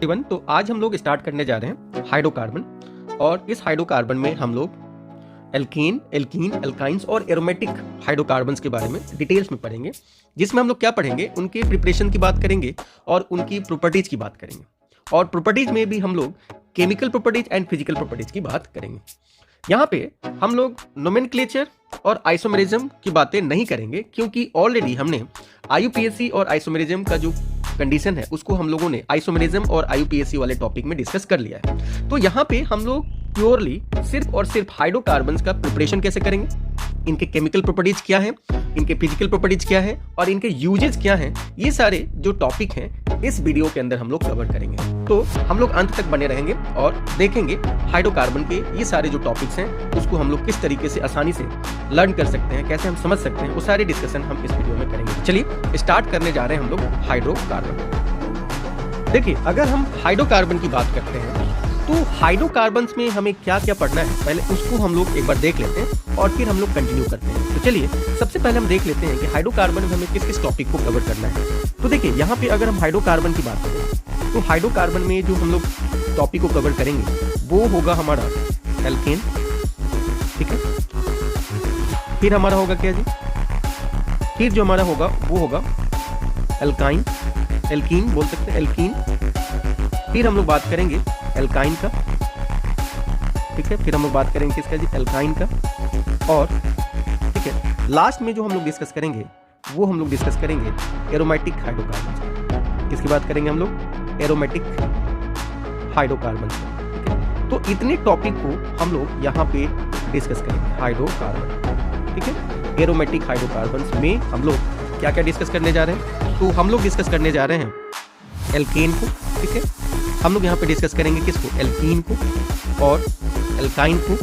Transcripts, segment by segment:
Even तो आज हम लोग स्टार्ट करने जा रहे हैं हाइड्रोकार्बन, और इस हाइड्रोकार्बन में हम लोग एल्केन, एल्कीन, एल्काइंस और एरोमेटिक हाइड्रोकार्बन्स के बारे में डिटेल्स में पढ़ेंगे, जिसमें हम लोग क्या पढ़ेंगे, उनके प्रिपरेशन की बात करेंगे और उनकी प्रॉपर्टीज की बात करेंगे, और प्रॉपर्टीज में भी हम लोग chemical properties and physical properties की बात करेंगे। यहाँ पे हम लोग नोमेनक्लेचर और आइसोमेरिज्म की बातें नहीं करेंगे, क्योंकि ऑलरेडी हमने आईयूपीएसी और आइसोमेरिज्म का जो कंडीशन है उसको हम लोगों ने आइसोमेरिज्म और आईयूपीएसी वाले टॉपिक में डिस्कस कर लिया है। तो यहाँ पे हम लोग प्योरली सिर्फ और सिर्फ हाइड्रोकार्बन्स का प्रिपरेशन कैसे करेंगे, इनके केमिकल प्रॉपर्टीज क्या है, इनके फिजिकल प्रॉपर्टीज क्या है और इनके यूजेस क्या हैं, ये सारे जो टॉपिक हैं इस वीडियो के अंदर हम लोग कवर करेंगे। तो हम लोग अंत तक बने रहेंगे और देखेंगे हाइड्रोकार्बन के ये सारे जो टॉपिक्स हैं उसको हम लोग किस तरीके से आसानी से लर्न कर सकते हैं, कैसे हम समझ सकते हैं, वो सारे डिस्कशन हम इस वीडियो में करेंगे। चलिए स्टार्ट करने जा रहे हैं हम लोग हाइड्रोकार्बन। देखिए, अगर हम हाइड्रोकार्बन की बात करते हैं तो हाइड्रोकार्बन्स में हमें क्या क्या पढ़ना है, पहले उसको हम लोग एक बार देख लेते हैं और फिर हम लोग कंटिन्यू करते हैं। तो चलिए सबसे पहले हम देख लेते हैं कि हाइड्रोकार्बन में हमें किस किस टॉपिक को कवर करना है। तो देखिए, यहाँ पे अगर हम हाइड्रोकार्बन की बात करें तो हाइड्रोकार्बन में जो हम लोग टॉपिक को कवर करेंगे वो होगा हमारा एल्केन, ठीक है। फिर हमारा होगा क्या जी, फिर जो हमारा होगा वो होगा एल्काइन, एल्कीन बोल सकते हैं, एल्कीन। फिर हम लोग बात करेंगे एल्काइन का, ठीक है। फिर हम लोग बात करेंगे किसका जी, एल्काइन का। और ठीक है, लास्ट में जो हम लोग डिस्कस करेंगे वो हम लोग डिस्कस करेंगे एरोमेटिक हाइड्रोकार्बन। किसकी बात करेंगे हम लोग, एरोमेटिक हाइड्रोकार्बन, ठीक है। तो इतने टॉपिक को हम लोग यहाँ पे डिस्कस करेंगे हाइड्रोकार्बन, ठीक है। एरोमेटिक हाइड्रोकार्बन में हम लोग क्या क्या डिस्कस करने जा रहे हैं, तो हम लोग डिस्कस करने जा रहे हैं एल्केन को, ठीक है। हम लोग यहाँ पे डिस्कस करेंगे किसको, एल्कीन को और एल्काइन को।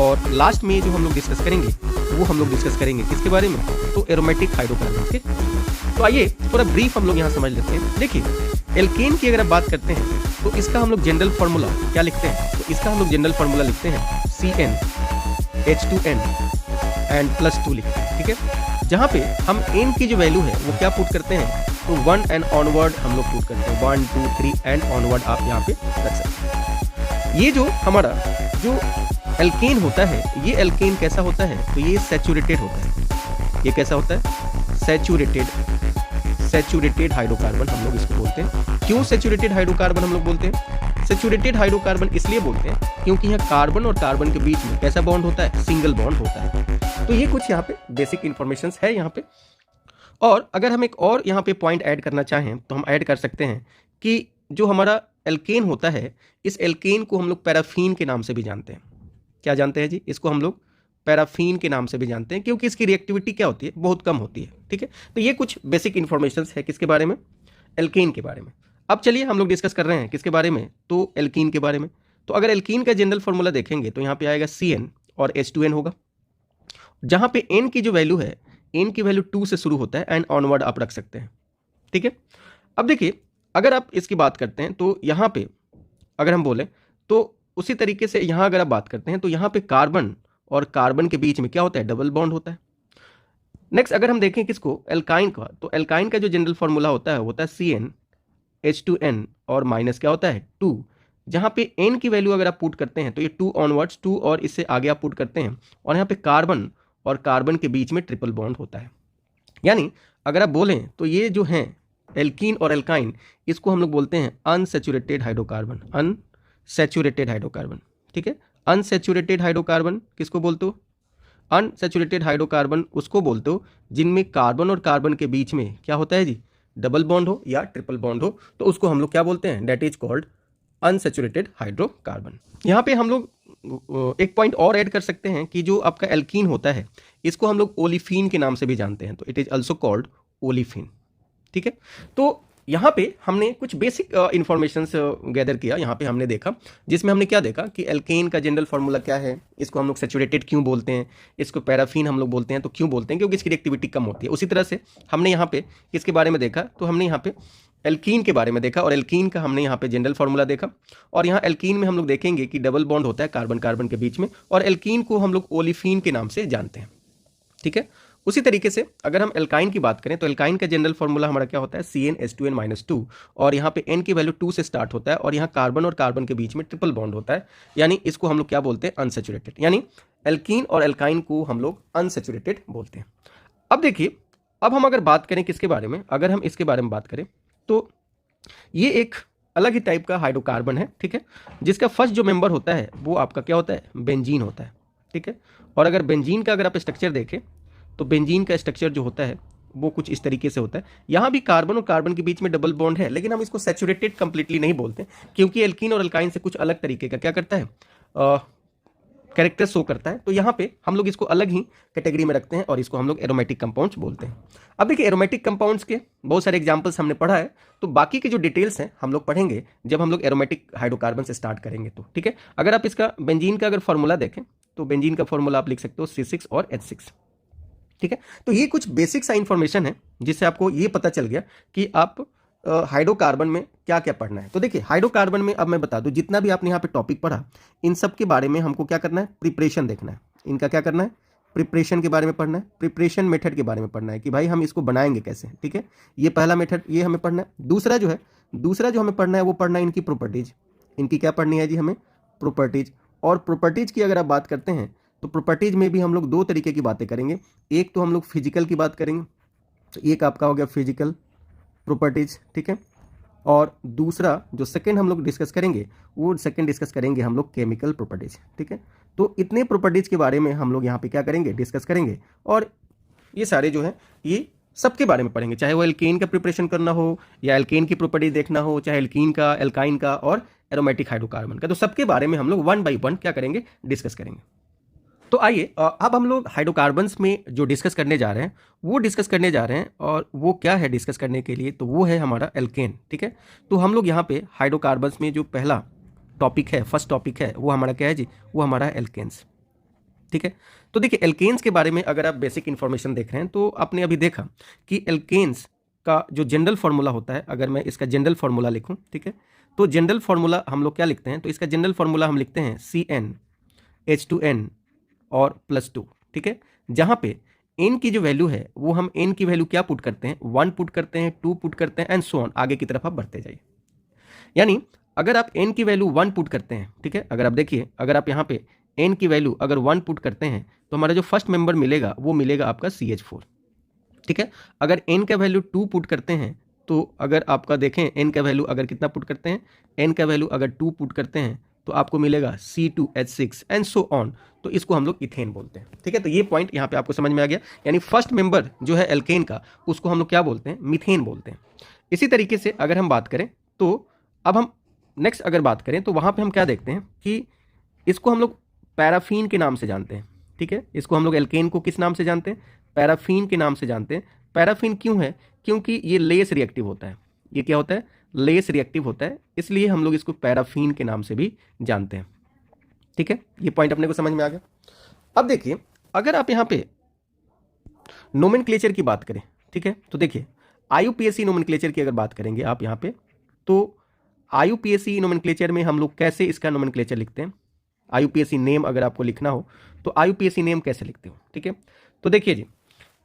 और लास्ट में जो हम लोग डिस्कस करेंगे वो हम लोग डिस्कस करेंगे किसके बारे में, तो एरोमेटिक हाइड्रोकार्बन के। तो आइए थोड़ा ब्रीफ हम लोग यहाँ समझ लेते हैं। देखिए, एल्केन की अगर आप बात करते हैं तो इसका हम लोग जनरल फार्मूला क्या लिखते हैं, तो इसका हम लोग जनरल फार्मूला लिखते हैं CnH2n एंड +2 लिखते हैं, ठीक है। जहाँ पे हम n की जो वैल्यू है वो क्या पुट करते हैं, तो 1 एंड ऑनवर्ड हम लोग पुट करते हैं, 1 2 3 एंड ऑनवर्ड आप यहाँ पे रख सकते हैं। ये जो हमारा जो एल्केन होता है, ये एल्केन कैसा होता है, तो ये सैचुरेटेड होता है। ये कैसा होता है, सैचुरेटेड हाइड्रोकार्बन हम लोग इसको बोलते हैं। क्यों सैचुरेटेड हाइड्रोकार्बन हम लोग बोलते हैं, सैचुरेटेड हाइड्रोकार्बन इसलिए बोलते हैं क्योंकि यहाँ कार्बन और कार्बन के बीच में कैसा बॉन्ड होता है, सिंगल बॉन्ड होता है। तो ये कुछ यहाँ पे बेसिक इंफॉर्मेशन है यहाँ पे। और अगर हम एक और यहाँ पे पॉइंट ऐड करना चाहें तो हम ऐड कर सकते हैं कि जो हमारा एल्केन होता है, इस एल्केन को हम लोग पैराफीन के नाम से भी जानते हैं। क्या जानते हैं जी, इसको हम लोग पैराफीन के नाम से भी जानते हैं, क्योंकि इसकी रिएक्टिविटी क्या होती है, बहुत कम होती है, ठीक है। तो ये कुछ बेसिक इन्फॉर्मेशन है किसके बारे में, एल्केन के बारे में। अब चलिए हम लोग डिस्कस कर रहे हैं किसके बारे में, तो एल्कीन के बारे में। तो अगर एल्कीन का जनरल फार्मूला देखेंगे तो यहाँ पे आएगा Cn और H2n होगा, जहाँ पे n की जो वैल्यू है, n की वैल्यू 2 से शुरू होता है एंड ऑनवर्ड आप रख सकते हैं, ठीक है। अब देखिए, अगर आप इसकी बात करते हैं तो यहाँ पे अगर हम बोले तो उसी तरीके से यहाँ अगर आप बात करते हैं तो यहाँ पे कार्बन और कार्बन के बीच में क्या होता है, डबल बॉन्ड होता है। नेक्स्ट अगर हम देखें किसको, एल्काइन का, तो एल्काइन का जो जनरल फार्मूला होता है CnH2n और माइनस क्या होता है 2, जहाँ पे n की वैल्यू अगर आप पुट करते हैं तो ये 2 ऑनवर्ड्स, 2 और इससे आगे आप पुट करते हैं, और यहाँ पे कार्बन और कार्बन के बीच में ट्रिपल बॉन्ड होता है। यानी अगर आप बोलें तो ये जो हैं एल्कीन और एल्काइन, इसको हम लोग बोलते हैं अनसैचुरेटेड हाइड्रोकार्बन, अनसैचुरेटेड हाइड्रोकार्बन, ठीक है। अनसैचुरेटेड हाइड्रोकार्बन किसको बोलते हो, अनसैचुरेटेड हाइड्रोकार्बन उसको बोलते हो जिनमें कार्बन और कार्बन के बीच में क्या होता है जी, डबल बॉन्ड हो या ट्रिपल बॉन्ड हो, तो उसको हम लोग क्या बोलते हैं, that is called unsaturated hydrocarbon. यहाँ पे हम लोग एक पॉइंट और ऐड कर सकते हैं कि जो आपका एल्कीन होता है इसको हम लोग ओलिफिन के नाम से भी जानते हैं, तो it is also called olefin, ठीक है। तो यहाँ पे हमने कुछ बेसिक इंफॉर्मेशन गैदर किया, यहाँ पे हमने देखा, जिसमें हमने क्या देखा कि एल्केन का जनरल फार्मूला क्या है, इसको हम लोग सैचुरेटेड क्यों बोलते हैं, इसको पैराफिन हम लोग बोलते हैं, तो क्यों बोलते हैं, क्योंकि इसकी रिएक्टिविटी कम होती है। उसी तरह से हमने यहाँ पे किसके बारे में देखा, तो हमने यहाँ पे एल्कीन के बारे में देखा, और एल्कीन का हमने यहाँ पे जनरल फार्मूला देखा। और यहाँ एल्कीन में हम लोग देखेंगे कि डबल बॉन्ड होता है कार्बन कार्बन के बीच में, और एल्कीन को हम लोग ओलिफिन के नाम से जानते हैं, ठीक है। उसी तरीके से अगर हम एल्काइन की बात करें तो एल्काइन का जनरल फॉर्मूला हमारा क्या होता है, CnH2n-2, और यहाँ पे n की वैल्यू 2 से स्टार्ट होता है और यहाँ कार्बन और कार्बन के बीच में ट्रिपल बॉन्ड होता है, यानी इसको हम लोग क्या बोलते हैं, अनसेचुरेटेड, यानी एल्कीन और एल्काइन को हम लोग अनसेचुरेटेड बोलते हैं। अब देखिए, अब हम अगर बात करें किसके बारे में, अगर हम इसके बारे में बात करें तो ये एक अलग ही टाइप का हाइड्रोकार्बन है, ठीक है, जिसका फर्स्ट जो मेंबर होता है वो आपका क्या होता है, बेंजीन होता है, ठीक है। और अगर बेंजीन का अगर आप स्ट्रक्चर देखें तो बेंजीन का स्ट्रक्चर जो होता है वो कुछ इस तरीके से होता है। यहाँ भी कार्बन और कार्बन के बीच में डबल बॉन्ड है, लेकिन हम इसको सैचुरेटेड कंप्लीटली नहीं बोलते, क्योंकि एल्कीन और एल्काइन से कुछ अलग तरीके का क्या करता है, कैरेक्टर शो करता है। तो यहाँ पे हम लोग इसको अलग ही कैटेगरी में रखते हैं और इसको हम लोग एरोमेटिक कंपाउंड्स बोलते हैं। अब देखिए, एरोमेटिक कंपाउंड्स के बहुत सारे एग्जांपल्स हमने पढ़ा है, तो बाकी के जो डिटेल्स हैं हम लोग पढ़ेंगे जब हम लोग एरोमेटिक हाइड्रोकार्बन से स्टार्ट करेंगे, तो ठीक है। अगर आप इसका बेंजीन का अगर फॉर्मूला देखें तो बेंजीन का फॉर्मूला आप लिख सकते हो C6 और H6, ठीक है। तो ये कुछ बेसिक सा इंफॉर्मेशन है जिससे आपको ये पता चल गया कि आप हाइड्रोकार्बन में क्या क्या पढ़ना है। तो देखिए, हाइड्रोकार्बन में अब मैं बता दूं, जितना भी आपने यहाँ पे टॉपिक पढ़ा, इन सब के बारे में हमको क्या करना है, प्रिपरेशन देखना है। इनका क्या करना है, प्रिपरेशन के बारे में पढ़ना है, प्रिपरेशन मेथड के बारे में पढ़ना है कि भाई हम इसको बनाएंगे कैसे, ठीक है। ये पहला मेथड, ये हमें पढ़ना है। दूसरा जो हमें पढ़ना है वो पढ़ना है इनकी प्रॉपर्टीज। इनकी क्या पढ़नी है जी, हमें प्रॉपर्टीज। और प्रॉपर्टीज की अगर आप बात करते हैं तो प्रॉपर्टीज में भी हम लोग दो तरीके की बातें करेंगे। एक तो हम लोग फिजिकल की बात करेंगे, तो एक आपका हो गया फिजिकल प्रॉपर्टीज, ठीक है। और दूसरा जो सेकंड हम लोग डिस्कस करेंगे, वो सेकंड डिस्कस करेंगे हम लोग केमिकल प्रॉपर्टीज, ठीक है। तो इतने प्रॉपर्टीज के बारे में हम लोग यहाँ पे क्या करेंगे, डिस्कस करेंगे। और ये सारे जो है ये सबके बारे में पढ़ेंगे, चाहे वो एल्केन का प्रिपरेशन करना हो या एल्केन की प्रॉपर्टीज देखना हो, चाहे एल्कीन का, एल्काइन का और एरोमेटिक हाइड्रोकार्बन का, तो सबके बारे में हम लोग वन बाई वन क्या करेंगे, डिस्कस करेंगे। तो आइए अब हम लोग हाइड्रोकार्बन्स में जो डिस्कस करने जा रहे हैं वो डिस्कस करने जा रहे हैं, और वो क्या है डिस्कस करने के लिए, तो वो है हमारा एल्केन, ठीक है। तो हम लोग यहाँ पे हाइड्रोकार्बन्स में जो पहला टॉपिक है, फर्स्ट टॉपिक है, वो हमारा क्या है जी, वो हमारा एल्केन्स, ठीक है। तो देखिए, एल्केन्स के बारे में अगर आप बेसिक इन्फॉर्मेशन देख रहे हैं तो आपने अभी देखा कि एल्केन्स का जो जनरल फार्मूला होता है, अगर मैं इसका जनरल फार्मूला लिखूँ, ठीक है, तो जनरल फार्मूला हम लोग क्या लिखते हैं, तो इसका जनरल फार्मूला हम लिखते हैं CnH2n और +2, ठीक है। जहां पे n की जो वैल्यू है वो हम n की वैल्यू क्या पुट करते हैं, 1 पुट करते हैं, 2 पुट करते हैं एंड सो ऑन, आगे की तरफ आप बढ़ते जाइए। यानी अगर आप n की वैल्यू 1 पुट करते हैं, ठीक है, अगर आप देखिए, अगर आप यहाँ पे n की वैल्यू अगर 1 पुट करते हैं तो हमारा जो फर्स्ट मेंबर मिलेगा वो मिलेगा आपका CH4, ठीक है। अगर n का वैल्यू 2 पुट करते हैं तो अगर आपका देखें n का वैल्यू अगर कितना पुट करते हैं, n का वैल्यू अगर 2 पुट करते हैं तो आपको मिलेगा C2H6 एंड सो ऑन। तो इसको हम लोग इथेन बोलते हैं, ठीक है। तो ये पॉइंट यहाँ पे आपको समझ में आ गया, यानी फर्स्ट मेंबर जो है एल्केन का उसको हम लोग क्या बोलते हैं, मीथेन बोलते हैं। इसी तरीके से अगर हम बात करें तो अब हम नेक्स्ट अगर बात करें तो वहाँ पे हम क्या देखते हैं कि इसको हम लोग पैराफीन के नाम से जानते हैं, ठीक है। इसको हम लोग एल्केन को किस नाम से जानते हैं, पैराफीन के नाम से जानते हैं। पैराफीन क्यों है, क्योंकि ये लेस रिएक्टिव होता है। ये क्या होता है, लेस रिएक्टिव होता है, इसलिए हम लोग इसको पैराफीन के नाम से भी जानते हैं, ठीक है। ये पॉइंट अपने को समझ में आ गया। अब देखिए, अगर आप यहाँ पे नोमेनक्लेचर की बात करें, ठीक है, तो देखिए IUPAC नोमेनक्लेचर की अगर बात करेंगे आप यहाँ पे, तो IUPAC नोमेनक्लेचर में हम लोग कैसे इसका नोमेनक्लेचर लिखते हैं, IUPAC नेम अगर आपको लिखना हो तो IUPAC नेम कैसे लिखते हो, ठीक है। तो देखिए जी,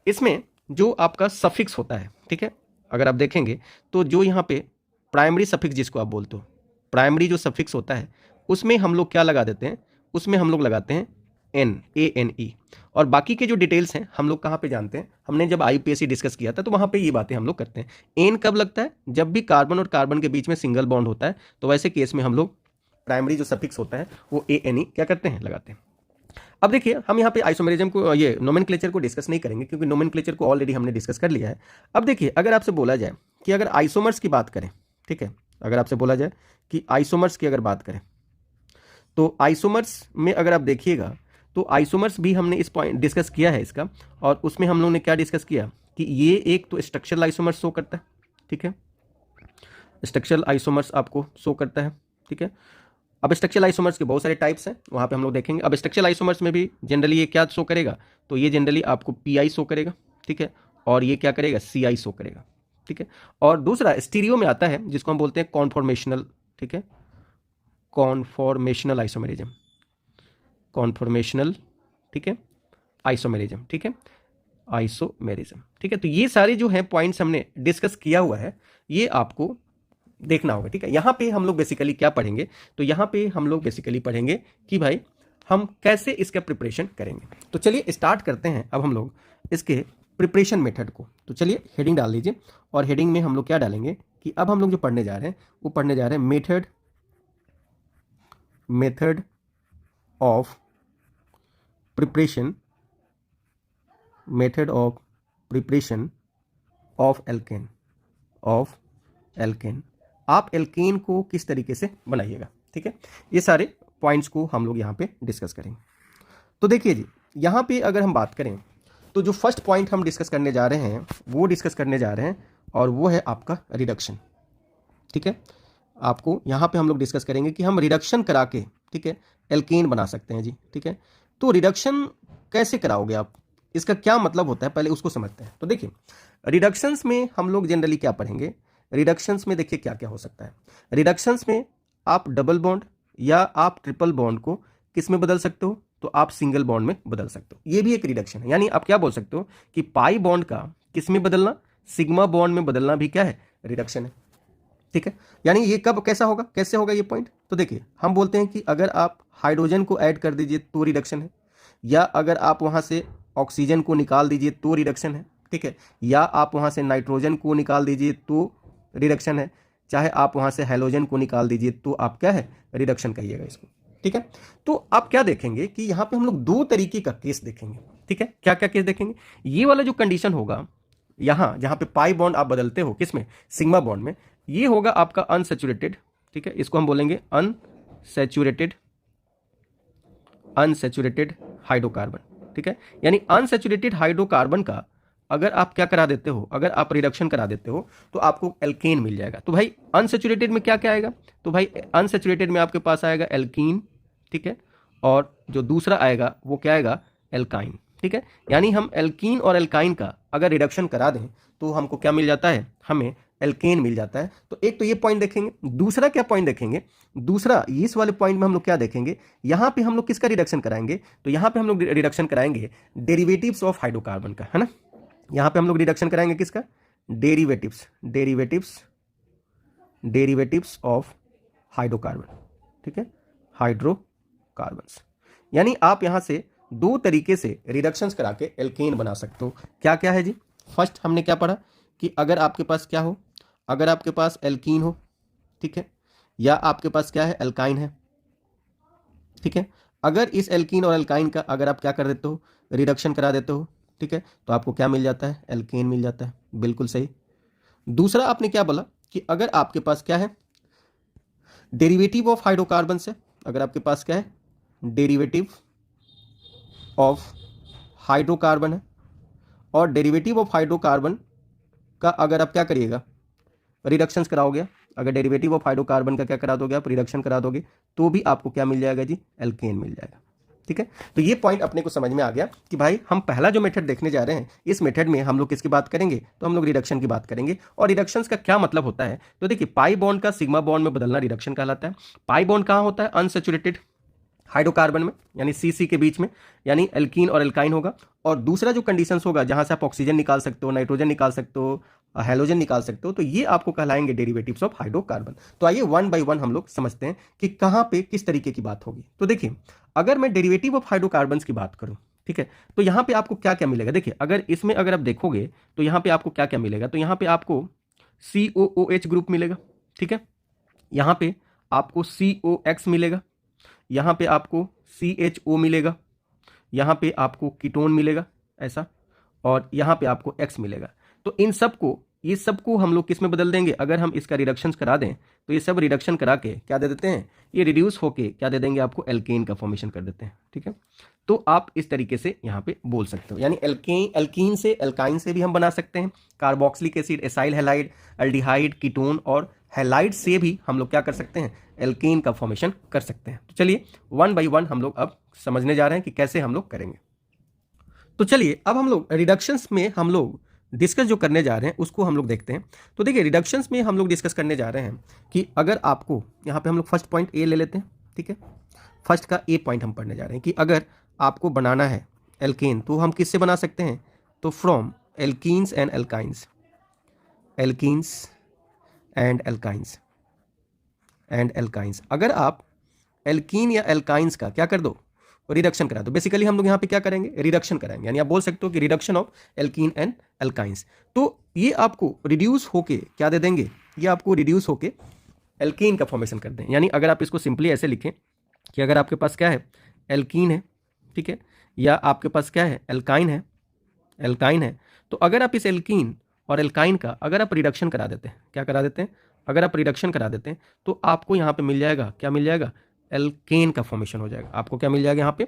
इसमें जो आपका सफिक्स होता है, ठीक है, अगर आप देखेंगे तो जो यहाँ पे प्राइमरी सफिक्स जिसको आप बोलते हो, प्राइमरी जो सफिक्स होता है उसमें हम लोग क्या लगा देते हैं, उसमें हम लोग लगाते हैं ANE। और बाकी के जो डिटेल्स हैं हम लोग कहाँ पे जानते हैं, हमने जब IUPAC डिस्कस किया था तो वहाँ पे ये बातें हम लोग करते हैं। एन कब लगता है, जब भी कार्बन और कार्बन के बीच में सिंगल बॉन्ड होता है, तो वैसे केस में हम लोग प्राइमरी जो सफिक्स होता है वो ANE क्या करते हैं, लगाते हैं। अब देखिए, हम यहाँ पे आइसोमेरिज्म को, ये नोमेनक्लेचर को डिस्कस नहीं करेंगे क्योंकि नोमेनक्लेचर को ऑलरेडी हमने डिस्कस कर लिया है। अब देखिए, अगर आपसे बोला जाए कि अगर आइसोमर्स की बात करें, ठीक है, अगर आपसे बोला जाए कि आइसोमर्स की अगर बात करें तो आइसोमर्स में अगर आप देखिएगा तो आइसोमर्स भी हमने इस पॉइंट डिस्कस किया है इसका, और उसमें हम लोगों ने क्या डिस्कस किया कि ये एक तो स्ट्रक्चरल आइसोमर्स शो करता है, ठीक है, स्ट्रक्चरल आइसोमर्स आपको शो करता है, ठीक है। अब स्ट्रक्चरल आइसोमर्स के बहुत सारे टाइप्स हैं, वहाँ पे हम लोग देखेंगे। अब स्ट्रक्चरल आइसोमर्स में भी जनरली ये क्या शो करेगा, तो ये जनरली आपको PI शो करेगा, ठीक है, और ये क्या करेगा, CI शो करेगा, ठीक है। और दूसरा स्टीरियो में आता है जिसको हम बोलते हैं कॉन्फॉर्मेशनल, ठीक है, कॉन्फॉर्मेशनल आइसोमेरिज्म, कॉन्फॉर्मेशनल, ठीक है, आइसोमेरिज्म, ठीक है। आइसोमेरिज्म। ठीक है, तो ये सारे जो है पॉइंट्स हमने डिस्कस किया हुआ है, ये आपको देखना होगा। ठीक है, यहाँ पे हम लोग बेसिकली क्या पढ़ेंगे, तो यहाँ पे हम लोग बेसिकली पढ़ेंगे कि भाई हम कैसे इसका प्रिपरेशन करेंगे। तो चलिए स्टार्ट करते हैं अब हम लोग इसके प्रिपरेशन मेथड को। तो चलिए हेडिंग डाल दीजिए, और हेडिंग में हम लोग क्या डालेंगे कि अब हम लोग जो पढ़ने जा रहे हैं वो पढ़ने जा रहे हैं method of preparation of alkene. आप एल्केन को किस तरीके से बनाइएगा। ठीक है, ये सारे पॉइंट्स को हम लोग यहाँ पे डिस्कस करेंगे। तो देखिए जी, यहाँ पे अगर हम बात करें तो जो फर्स्ट पॉइंट हम डिस्कस करने जा रहे हैं वो डिस्कस करने जा रहे हैं, और वो है आपका रिडक्शन। ठीक है, आपको यहाँ पे हम लोग डिस्कस करेंगे कि हम रिडक्शन करा के, ठीक है, एल्केन बना सकते हैं जी। ठीक है, तो रिडक्शन कैसे कराओगे आप, इसका क्या मतलब होता है, पहले उसको समझते हैं। तो देखिए, रिडक्शंस में हम लोग जनरली क्या पढ़ेंगे, रिडक्शंस में देखिए क्या क्या हो सकता है। रिडक्शंस में आप डबल बॉन्ड या आप ट्रिपल बॉन्ड को किस में बदल सकते हो, तो आप सिंगल बॉन्ड में बदल सकते हो। ये भी एक रिडक्शन है, यानी आप क्या बोल सकते हो कि पाई बॉन्ड का किस में बदलना, सिग्मा बॉन्ड में बदलना भी क्या है, रिडक्शन है। ठीक है, यानी ये कब कैसा होगा, कैसे होगा ये पॉइंट। तो देखिए, हम बोलते हैं कि अगर आप हाइड्रोजन को ऐड कर दीजिए तो रिडक्शन है, या अगर आप वहां से ऑक्सीजन को निकाल दीजिए तो रिडक्शन है। ठीक है, या आप वहां से नाइट्रोजन को निकाल दीजिए तो रिडक्शन है, चाहे आप वहां से हैलोजन को निकाल दीजिए तो आप क्या है, रिडक्शन कहिएगा इसको। ठीक है, तो आप क्या देखेंगे कि यहाँ पे हम लोग दो तरीके का केस देखेंगे। ठीक है, क्या क्या केस देखेंगे, ये वाला जो कंडीशन होगा यहाँ जहाँ पे पाई बॉन्ड आप बदलते हो किसमें, सिग्मा बॉन्ड में, ये होगा आपका अनसैचुरेटेड। ठीक है, इसको हम बोलेंगे अनसैचुरेटेड हाइड्रोकार्बन। ठीक है, यानी अनसैचुरेटेड हाइड्रोकार्बन का अगर आप क्या करा देते हो, अगर आप रिडक्शन करा देते हो तो आपको एल्केन मिल जाएगा। तो भाई अनसैचुरेटेड में क्या क्या आएगा, तो भाई अनसैचुरेटेड में आपके पास आएगा एल्कीन। ठीक है, और जो दूसरा आएगा वो क्या आएगा, एल्काइन। ठीक है, यानी हम एल्कीन और एल्काइन का अगर रिडक्शन करा दें तो हमको क्या मिल जाता है, हमें एल्केन मिल जाता है। तो एक तो ये पॉइंट देखेंगे, दूसरा क्या पॉइंट देखेंगे, दूसरा इस वाले पॉइंट में हम लोग क्या देखेंगे, यहाँ पे हम लोग किसका रिडक्शन कराएंगे, तो यहाँ पे हम लोग रिडक्शन कराएंगे डेरिवेटिव्स ऑफ हाइड्रोकार्बन का, है ना। यहाँ पे हम लोग रिडक्शन कराएंगे किसका, डेरिवेटिव्स ऑफ हाइड्रोकार्बन। ठीक है, हाइड्रोकार्बन्स, यानी आप यहाँ से दो तरीके से रिडक्शंस करा के एल्केन बना सकते हो। क्या क्या है जी, फर्स्ट हमने क्या पढ़ा कि अगर आपके पास क्या हो, अगर आपके पास एल्कीन हो, ठीक है, या आपके पास क्या है, एल्काइन है। ठीक है, अगर इस एल्कीन और एल्काइन का अगर आप क्या कर देते हो, रिडक्शन करा देते हो, ठीक है, तो आपको क्या मिल जाता है, एल्केन मिल जाता है। बिल्कुल सही। दूसरा आपने क्या बोला कि अगर आपके पास क्या है, डेरिवेटिव ऑफ हाइड्रोकार्बन से, अगर आपके पास क्या है, डेरिवेटिव ऑफ हाइड्रोकार्बन है, और डेरिवेटिव ऑफ हाइड्रोकार्बन का अगर आप क्या करिएगा, रिडक्शंस कराओगे, अगर डेरिवेटिव ऑफ हाइड्रोकार्बन का क्या करा दोगे आप, रिडक्शन करा दोगे, तो भी आपको क्या मिल जाएगा जी, एल्केन मिल जाएगा। ठीक है, तो ये पॉइंट अपने को समझ में आ गया कि भाई हम पहला जो मेथड देखने जा रहे हैं, इस मेथड में हम लोग किसकी बात करेंगे, तो हम लोग रिडक्शन की बात करेंगे। और रिडक्शंस का क्या मतलब होता है, तो देखिए, पाई बॉन्ड का सिग्मा बॉन्ड में बदलना रिडक्शन कहलाता है। पाई बॉन्ड कहाँ होता है, अनसैचुरेटेड हाइड्रोकार्बन में, यानी CC के बीच में, यानी एल्कीन और एल्काइन होगा। और दूसरा जो कंडीशंस होगा जहां से आप ऑक्सीजन निकाल सकते हो, नाइट्रोजन निकाल सकते हो, हैलोजन निकाल सकते हो, तो ये आपको कहलाएंगे डेरिवेटिव्स ऑफ हाइड्रोकार्बन। तो आइए वन बाय वन हम लोग समझते हैं कि कहां पे किस तरीके की बात होगी। तो देखिए, अगर मैं डेरिवेटिव ऑफ हाइड्रोकार्बन की बात करूं, ठीक है, तो यहां पे आपको क्या क्या मिलेगा। देखिए, अगर इसमें अगर आप देखोगे तो यहां पे आपको क्या क्या मिलेगा, तो यहां पे आपको COOH ग्रुप मिलेगा। ठीक है, यहां पे आपको COX मिलेगा, यहां पे आपको CHO मिलेगा, यहां पे आपको कीटोन मिलेगा ऐसा, और यहां पे आपको X मिलेगा। तो इन सबको, ये सबको हम लोग किस में बदल देंगे, अगर हम इसका रिडक्शन करा दें तो ये सब रिडक्शन करा के क्या दे देते हैं, ये रिड्यूस होके क्या दे देंगे आपको, एल्केन का फॉर्मेशन कर देते हैं। ठीक है, तो आप इस तरीके से यहाँ पे बोल सकते हो, यानी एल्कीन से, एल्काइन से भी हम बना सकते हैं, carboxylic acid, acyl halide, aldehyde, ketone और हैलाइड से भी हम लोग क्या कर सकते हैं, एल्केन का फॉर्मेशन कर सकते हैं। तो चलिए वन बाय वन हम लोग अब समझने जा रहे हैं कि कैसे हम लोग करेंगे। तो चलिए अब हम लोग रिडक्शंस में हम लोग डिस्कस जो करने जा रहे हैं उसको हम लोग देखते हैं। तो देखिए, रिडक्शंस में हम लोग डिस्कस करने जा रहे हैं कि अगर आपको यहाँ पे हम लोग फर्स्ट पॉइंट ए ले लेते हैं। ठीक है, फर्स्ट का ए पॉइंट हम पढ़ने जा रहे हैं कि अगर आपको बनाना है एल्केन तो हम किससे बना सकते हैं, तो from alkenes and alkynes, alkenes and alkynes and alkynes, अगर आप एल्कीन या एल्काइंस का क्या कर दो, रिडक्शन करा दो। बेसिकली हम लोग यहाँ पे क्या करेंगे, रिडक्शन कराएंगे, यानी आप बोल सकते हो कि reduction of alkene and alkynes. तो ये आपको रिड्यूस होके क्या दे देंगे, ये आपको रिड्यूस होके एल्कीन का फॉर्मेशन कर दें। यानी अगर आप इसको सिंपली ऐसे लिखें कि अगर आपके पास क्या है, एल्कीन है, ठीक है, या आपके पास क्या है, एल्काइन है, एल्काइन है, तो अगर आप इस एल्कीन और एल्काइन का अगर आप रिडक्शन करा देते हैं, क्या करा देते हैं, अगर आप रिडक्शन करा देते हैं तो आपको यहाँ पे मिल जाएगा, क्या मिल जाएगा, एल्केन का फॉर्मेशन हो जाएगा। आपको क्या मिल जाएगा यहाँ पे,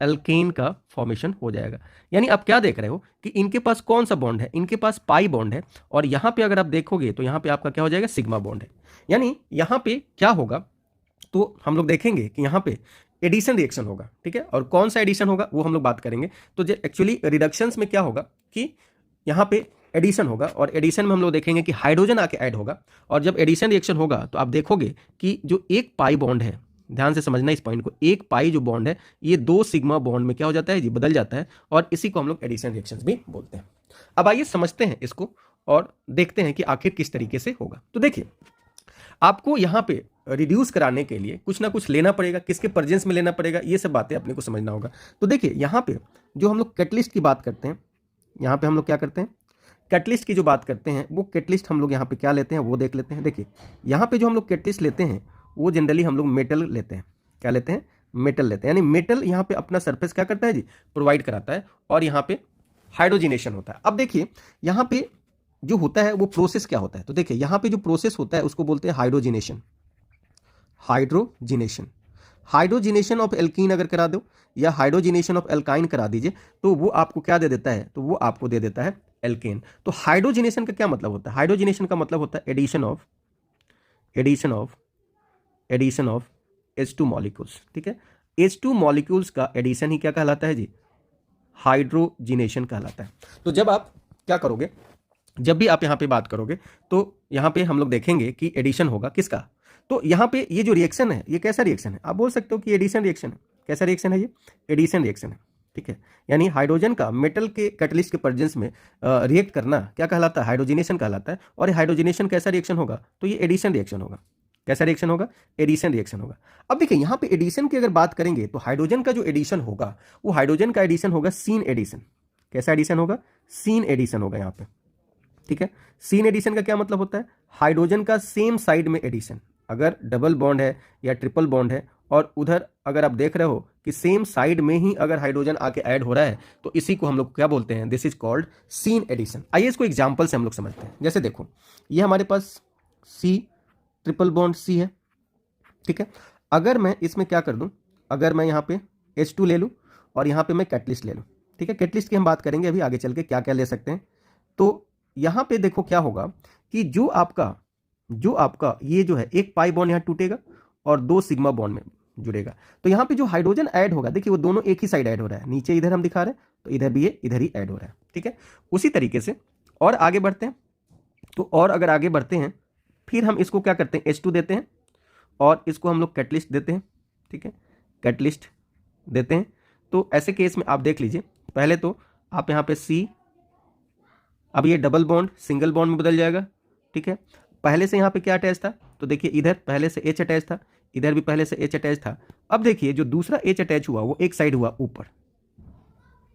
एल्केन का फॉर्मेशन हो जाएगा। यानी आप क्या देख रहे हो कि इनके पास कौन सा बॉन्ड है, इनके पास पाई बॉन्ड है, और यहाँ पे अगर आप देखोगे तो यहाँ पे आपका क्या हो जाएगा, सिग्मा बॉन्ड है। यानी यहाँ पे क्या होगा, तो हम लोग देखेंगे कि यहाँ पे एडिशन रिएक्शन होगा, ठीक है, और कौन सा एडिशन होगा वो हम लोग बात करेंगे। तो एक्चुअली रिडक्शंस में क्या होगा कि यहाँ पे एडिशन होगा, और एडिशन में हम लोग देखेंगे कि हाइड्रोजन आके ऐड होगा, और जब एडिशन रिएक्शन होगा तो आप देखोगे कि जो एक पाई बॉन्ड है, ध्यान से समझना इस पॉइंट को, एक पाई जो बॉन्ड है ये 2 सिग्मा बॉन्ड में क्या हो जाता है जी, बदल जाता है, और इसी को हम लोग एडिशन रिएक्शंस भी बोलते हैं। अब आइए समझते हैं इसको और देखते हैं कि आखिर किस तरीके से होगा। तो देखिए, आपको यहाँ पे रिड्यूस कराने के लिए कुछ ना कुछ लेना पड़ेगा, किसके प्रेजेंस में लेना पड़ेगा, ये सब बातें अपने को समझना होगा। तो देखिए यहाँ पे जो हम लोग कैटलिस्ट की बात करते हैं, यहाँ पे हम लोग क्या करते हैं, कैटलिस्ट की जो बात करते हैं, वो कैटलिस्ट हम लोग यहाँ पे क्या लेते हैं वो देख लेते हैं। देखिए यहाँ पे जो हम लोग कैटलिस्ट लेते हैं वो जनरली हम लोग मेटल लेते हैं, क्या लेते हैं, मेटल लेते हैं। यानी मेटल यहाँ पे अपना सरफेस क्या करता है जी, प्रोवाइड कराता है, और यहाँ पे हाइड्रोजिनेशन होता है। अब देखिए यहाँ पे जो होता है वो प्रोसेस क्या होता है, तो देखिए यहाँ पे जो प्रोसेस होता है उसको बोलते हैं hydrogenation, hydrogenation. Hydrogenation of alkene अगर करा दो या हाइड्रोजिनेशन ऑफ एल्काइन करा दीजिए तो वो आपको क्या दे देता है, तो वो आपको दे देता है एल्केन। तो हाइड्रोजिनेशन का क्या मतलब होता है, हाइड्रोजिनेशन का मतलब होता है एडिशन ऑफ H2 मॉलिक्यूल्स, ठीक है। H2 मॉलिक्यूल्स का एडिशन ही क्या कहलाता है जी, हाइड्रोजिनेशन कहलाता है। तो जब आप क्या करोगे, जब भी आप यहाँ पे बात करोगे तो यहाँ पे हम लोग देखेंगे कि एडिशन होगा किसका, तो यहाँ पे ये जो रिएक्शन है ये कैसा रिएक्शन है, आप बोल सकते हो कि एडिशन रिएक्शन है। कैसा रिएक्शन है ये, एडिशन रिएक्शन है, ठीक है। यानी हाइड्रोजन का मेटल के कैटलिस्ट के प्रेजेंस में रिएक्ट करना क्या कहलाता है, हाइड्रोजिनेशन कहलाता है। और हाइड्रोजिनेशन कैसा रिएक्शन होगा, तो ये एडिशन रिएक्शन होगा। कैसा रिएक्शन होगा, एडिशन रिएक्शन होगा। अब देखिए यहाँ पे एडिशन की अगर बात करेंगे तो हाइड्रोजन का जो एडिशन होगा वो हाइड्रोजन का एडिशन होगा सीन एडिशन। कैसा एडिशन होगा, सीन एडिशन होगा यहाँ पे, ठीक है। सीन एडिशन का क्या मतलब होता है, हाइड्रोजन का सेम साइड में एडिशन। अगर डबल बॉन्ड है या ट्रिपल बॉन्ड है और उधर अगर आप देख रहे हो कि सेम साइड में ही अगर हाइड्रोजन आके ऐड हो रहा है तो इसी को हम लोग क्या बोलते हैं, this is called syn addition. आइए इसको एग्जांपल से हम लोग समझते हैं। जैसे देखो ये हमारे पास सी ट्रिपल बॉन्ड सी है, ठीक है। अगर मैं इसमें क्या कर दूं, अगर मैं यहाँ पे H2 ले लूं और यहाँ पे मैं कैटलिस्ट ले लूं, ठीक है। कैटलिस्ट की हम बात करेंगे अभी आगे चल के क्या क्या ले सकते हैं। तो यहाँ पे देखो क्या होगा कि जो आपका ये जो है एक पाई बॉन्ड यहाँ टूटेगा और 2 सिग्मा बॉन्ड में जुड़ेगा। तो यहाँ पे जो हाइड्रोजन ऐड होगा, देखिए वो दोनों एक ही साइड ऐड हो रहा है, नीचे इधर हम दिखा रहे हैं तो इधर भी ये इधर ही ऐड हो रहा है, ठीक है। उसी तरीके से और आगे बढ़ते हैं, तो और अगर आगे बढ़ते हैं फिर हम इसको क्या करते हैं, H2 देते हैं और इसको हम लोग कैटलिस्ट देते हैं, ठीक है, कैटलिस्ट देते हैं। तो ऐसे केस में आप देख लीजिए, पहले तो आप यहाँ पे C, अब ये डबल बॉन्ड सिंगल बॉन्ड में बदल जाएगा, ठीक है। पहले से यहाँ पे क्या अटैच था, तो देखिए इधर पहले से H अटैच था, इधर भी पहले से H अटैच था। अब देखिए जो दूसरा H अटैच हुआ वो एक साइड हुआ ऊपर,